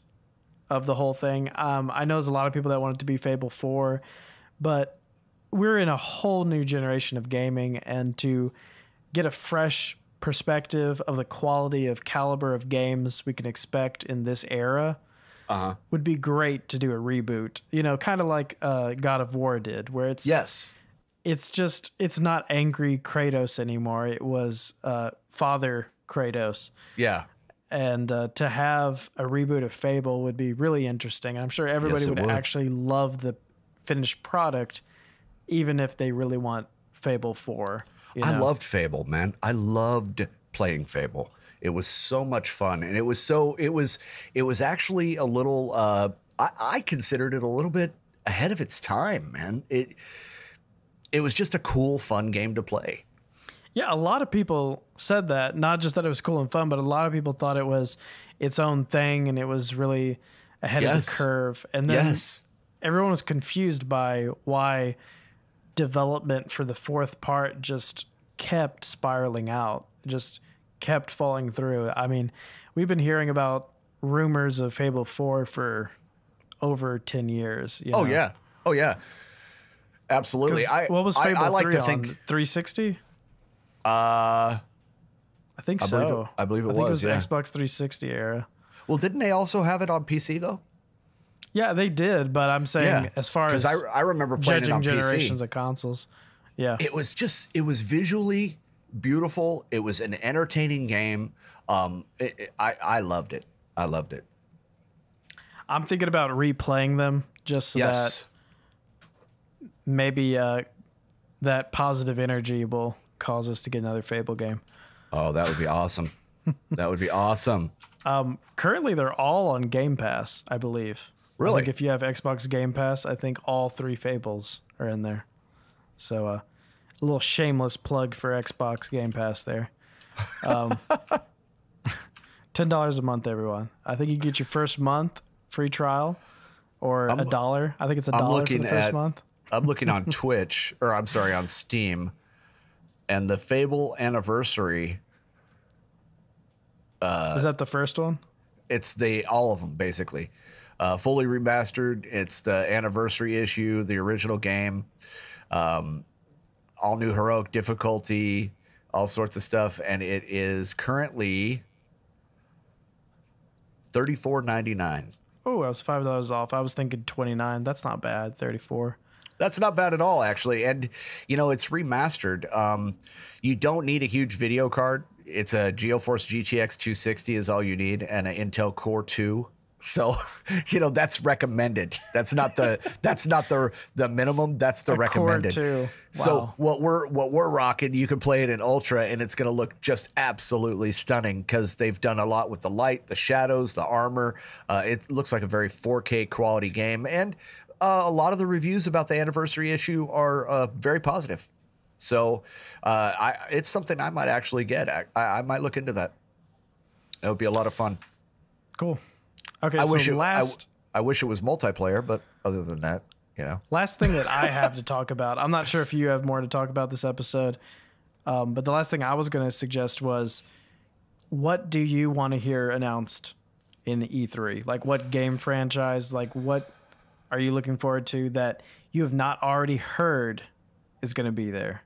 of the whole thing. I know there's a lot of people that want it to be Fable 4, but we're in a whole new generation of gaming, and to get a fresh perspective of the quality of caliber of games we can expect in this era would be great to do a reboot, you know, kind of like God of War did, where it's it's not angry Kratos anymore. It was Father Kratos. Yeah. And to have a reboot of Fable would be really interesting. I'm sure everybody would actually love the finished product, even if they really want Fable 4. You know? I loved Fable, man. I loved playing Fable. It was so much fun, and it was actually a little. I considered it a little bit ahead of its time, man. It was just a cool, fun game to play. Yeah, a lot of people said that. Not just that it was cool and fun, but a lot of people thought it was its own thing, and it was really ahead of the curve. And then everyone was confused by why development for the fourth part just kept spiraling out, just kept falling through. I mean, we've been hearing about rumors of Fable 4 for over 10 years. You know? Oh yeah, absolutely. What was Fable 3 like to on? think 360? I think so. I believe it was. I think it was Xbox 360 era. Well, didn't they also have it on PC though? Yeah, they did, but I'm saying as far as I remember playing it on generations PC. of consoles. Yeah. It was visually beautiful. It was an entertaining game. I loved it. I loved it. I'm thinking about replaying them just so that maybe that positive energy will cause us to get another Fable game. Oh, that would be awesome. That would be awesome. Currently, they're all on Game Pass, I believe. Really? I think if you have Xbox Game Pass, I think all 3 Fables are in there. So a little shameless plug for Xbox Game Pass there. $10 a month, everyone. I think you get your first month free trial, or $1. I think it's $1 for the first month. I'm looking on Twitch, or I'm sorry, on Steam, and the Fable Anniversary. Is that the first one? It's all of them basically, fully remastered. It's the anniversary issue, the original game, all new heroic difficulty, all sorts of stuff, and it is currently $34.99. Oh, I was $5 off. I was thinking $29. That's not bad. 34. That's not bad at all, actually. And, you know, it's remastered. You don't need a huge video card. It's a GeoForce GTX 260 is all you need, and an Intel Core 2. So, you know, that's recommended. That's not the minimum. That's the recommended. Core 2. Wow. So what we're rocking, you can play it in Ultra, and it's going to look just absolutely stunning because they've done a lot with the light, the shadows, the armor. It looks like a very 4K quality game, and a lot of the reviews about the anniversary issue are very positive. So it's something I might actually get. I might look into that. It would be a lot of fun. Cool. Okay, I wish it was multiplayer, but other than that, you know. Last thing that I have to talk about, I'm not sure if you have more to talk about this episode, but the last thing I was going to suggest was, what do you want to hear announced in E3? Like, what game franchise, like, what are you looking forward to that you have not already heard is going to be there?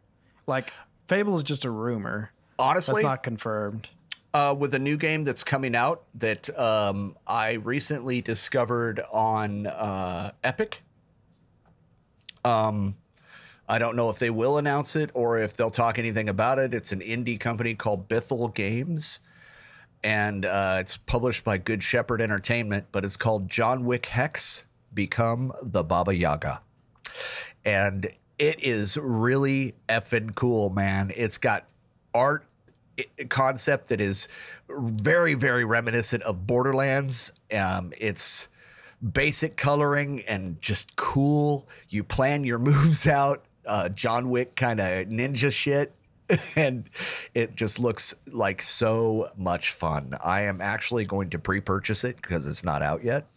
Like, Fable is just a rumor. Honestly, that's not confirmed. With a new game that's coming out that I recently discovered on Epic. I don't know if they will announce it or if they'll talk anything about it. It's an indie company called Bithell Games, and it's published by Good Shepherd Entertainment, but it's called John Wick Hex: Become the Baba Yaga. And it is really effing cool, man. It's got art concept that is very, very reminiscent of Borderlands. It's basic coloring and just cool. You plan your moves out, John Wick kind of ninja shit, and it just looks like so much fun. I am actually going to pre-purchase it because it's not out yet,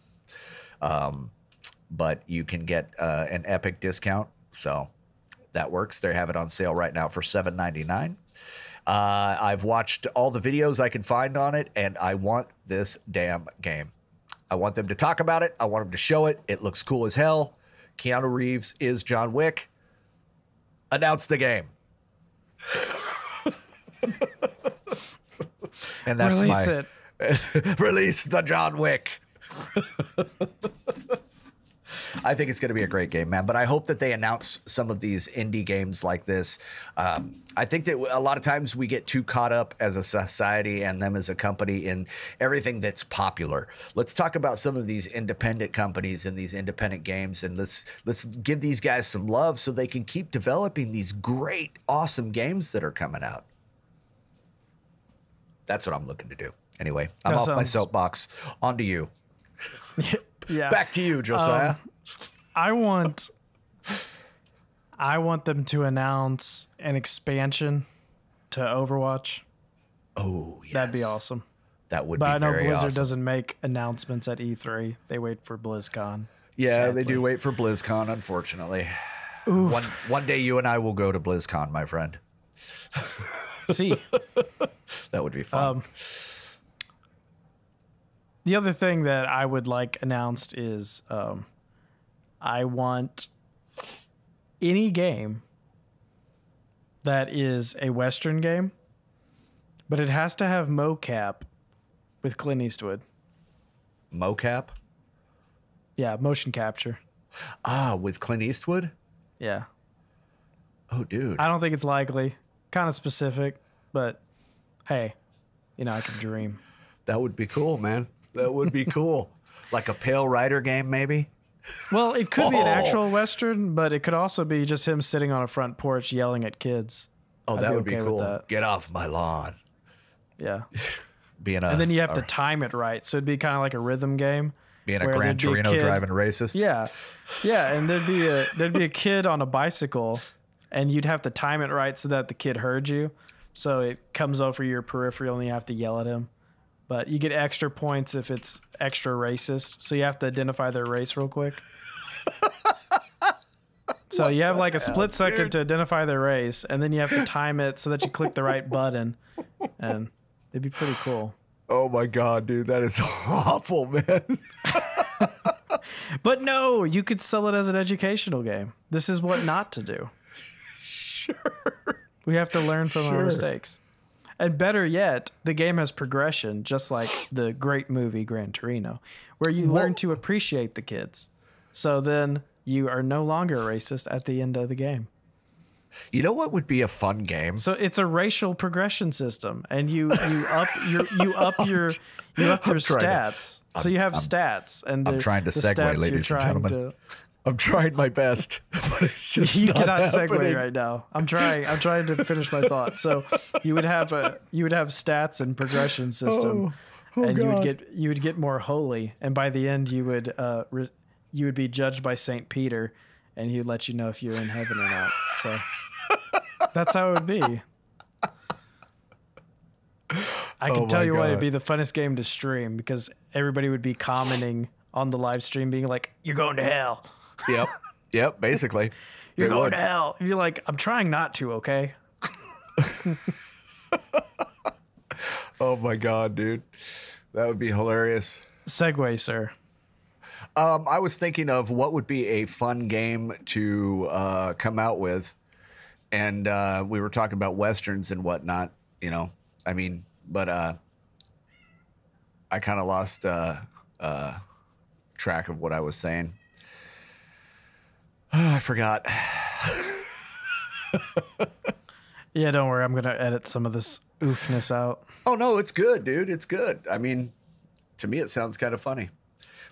but you can get an Epic discount, so that works. They have it on sale right now for $7.99. I've watched all the videos I can find on it, and I want this damn game. I want them to talk about it. I want them to show it. It looks cool as hell. Keanu Reeves is John Wick. Announce the game. And that's Release my it. release the John Wick. I think it's going to be a great game, man. But I hope that they announce some of these indie games like this. I think that a lot of times we get too caught up as a society and them as a company in everything that's popular. Let's talk about some of these independent companies and these independent games, and let's give these guys some love so they can keep developing these great, awesome games that are coming out. That's what I'm looking to do. Anyway, I'm off my soapbox. On to you. Yeah. Back to you, Josiah. I want them to announce an expansion to Overwatch. Oh, yes. That'd be awesome. That would but be I know very Blizzard awesome. doesn't make announcements at E3. They wait for BlizzCon. Yeah, sadly. they do wait for BlizzCon, unfortunately. Oof. One day you and I will go to BlizzCon, my friend. See. That would be fun. The other thing that I would like announced is I want any game that is a Western game, but it has to have mocap with Clint Eastwood. Mocap? Yeah, motion capture. Ah, with Clint Eastwood? Yeah. Oh, dude. I don't think it's likely. Kind of specific, but hey, I can dream. That would be cool, man. That would be cool. Like a Pale Rider game, maybe? Well, it could be an actual Western, but it could also be just him sitting on a front porch yelling at kids. Oh, I'd that would be okay cool. with that. Get off my lawn. Yeah. And then you have to time it right. So it'd be kind of like a rhythm game. Being a Gran Torino driving racist. Yeah. Yeah. And there'd be a kid on a bicycle, and you'd have to time it right so that the kid heard you. So it comes over your peripheral and you have to yell at him. But you get extra points if it's extra racist. So you have to identify their race real quick. So you have like a split second to identify their race, and then you have to time it so that you click the right button. And it'd be pretty cool. Oh my God, dude. That is awful, man. But no, you could sell it as an educational game. This is what not to do. Sure. We have to learn from our mistakes. And better yet, the game has progression, just like the great movie Gran Torino, where you learn to appreciate the kids. So then you are no longer a racist at the end of the game. You know what would be a fun game? So it's a racial progression system, and you up your stats. So you have stats, and I'm trying to segue, ladies and gentlemen. I'm trying my best, but it's just you not cannot happening. segue right now. I'm trying to finish my thought. So you would have stats and progression system, and God. you would get more holy, and by the end you would be judged by Saint Peter, and he'd let you know if you're in heaven or not. So that's how it would be. I can tell you what, it'd be the funnest game to stream, because everybody would be commenting on the live stream, being like, "You're going to hell." Yep, basically. You're going to hell. And you're like, I'm trying not to, okay? Oh my God, dude. That would be hilarious. Segue, sir. I was thinking of what would be a fun game to come out with. And we were talking about Westerns and whatnot, I mean, but I kind of lost track of what I was saying. Oh, I forgot. Yeah, don't worry. I'm going to edit some of this oofness out. Oh, no, it's good, dude. It's good. I mean, to me, it sounds kind of funny.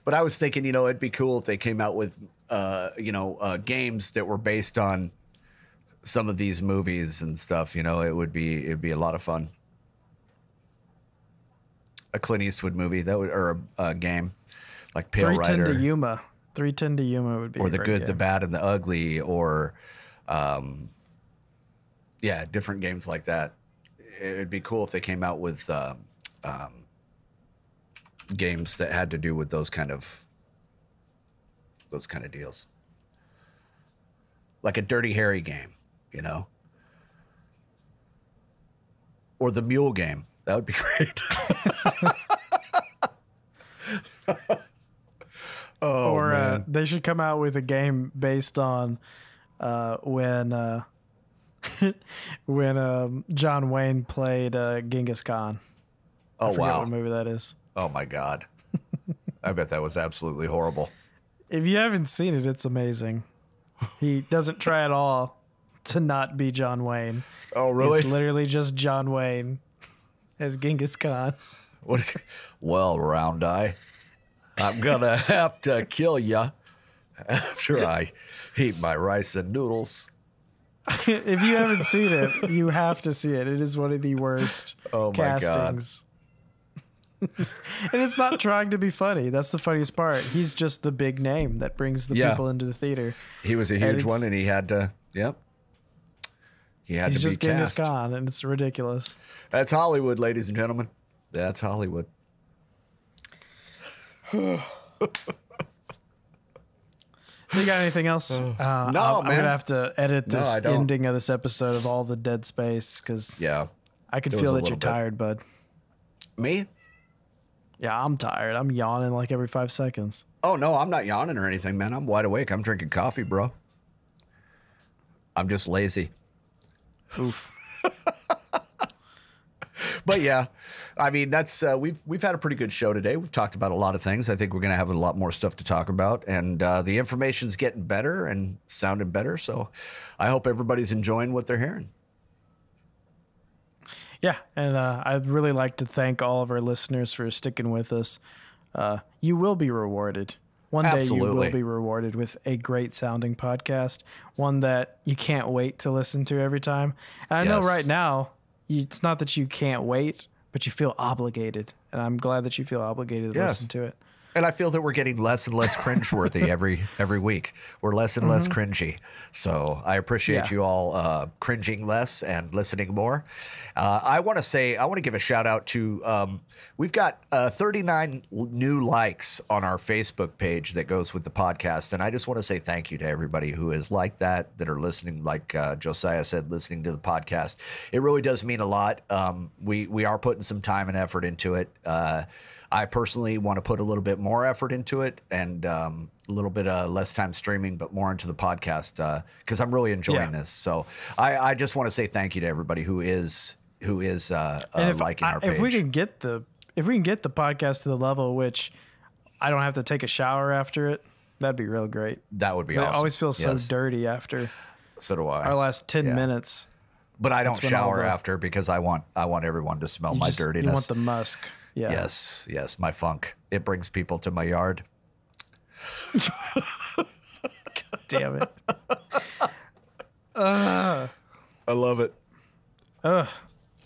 But I was thinking, it'd be cool if they came out with, games that were based on some of these movies and stuff. It'd be a lot of fun. A Clint Eastwood movie or a game like Pale Rider. 310 to Yuma. 310 to Yuma would be. Or The Good, game. the Bad, and the Ugly, or different games like that. It'd be cool if they came out with games that had to do with those kind of deals, like a Dirty Harry game, or the Mule game. That would be great. Or they should come out with a game based on when when John Wayne played Genghis Khan. Oh, I forget wow. what movie that is. Oh, my God. I bet that was absolutely horrible. If you haven't seen it, it's amazing. He doesn't try at all to not be John Wayne. Oh, really? It's literally just John Wayne as Genghis Khan. What is? Well, Round Eye, I'm gonna have to kill ya after I eat my rice and noodles. If you haven't seen it, you have to see it. It is one of the worst castings. And it's not trying to be funny. That's the funniest part. He's just the big name that brings the people into the theater. He was a huge one, and he had to. Yep. He had to be just Genghis cast. Khan, and it's ridiculous. That's Hollywood, ladies and gentlemen. That's Hollywood. So you got anything else? No, I'm man. gonna have to edit this I don't. ending of this episode of all the dead space because I could it was feel a that you're little bit. tired, bud. Me? Yeah, I'm tired. I'm yawning like every 5 seconds. Oh, no, I'm not yawning or anything, man. I'm wide awake. I'm drinking coffee, bro. I'm just lazy. Oof. But yeah, I mean, that's we've had a pretty good show today. We've talked about a lot of things. I think we're going to have a lot more stuff to talk about, and the information's getting better and sounding better. So I hope everybody's enjoying what they're hearing. Yeah, and I'd really like to thank all of our listeners for sticking with us. You will be rewarded. One day you will be rewarded with a great sounding podcast, one that you can't wait to listen to every time. And I know right now, it's not that you can't wait, but you feel obligated. And I'm glad that you feel obligated to listen to it. And I feel that we're getting less and less cringeworthy every week. We're less and less cringy. So I appreciate you all cringing less and listening more. I want to give a shout out to, we've got 39 new likes on our Facebook page that goes with the podcast. And I just want to say thank you to everybody who is like that are listening, like Josiah said, listening to the podcast. It really does mean a lot. We are putting some time and effort into it. I personally want to put a little bit more effort into it and a little bit less time streaming, but more into the podcast because I'm really enjoying this. So I just want to say thank you to everybody who is liking our page. If we can get the podcast to the level which I don't have to take a shower after it, that'd be real great. That would be awesome. I always feel so dirty after. So do I. Our last 10 minutes. But I don't shower after because I want everyone to smell my dirtiness. You want the musk. Yeah. Yes, my funk. It brings people to my yard. God damn it. I love it. All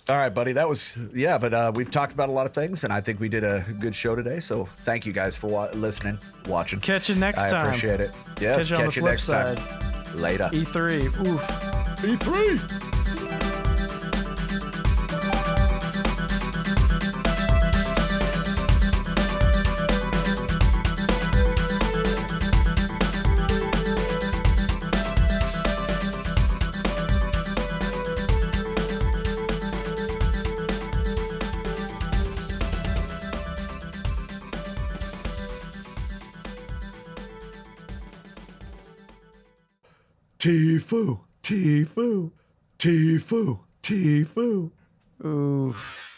right, buddy. That was, but we've talked about a lot of things, and I think we did a good show today. So thank you guys for listening, watching. Catch you next time. I appreciate it. Yes, catch you next time. Later. E3. Oof. E3. TFUE, TFUE, TFUE, TFUE. Oof.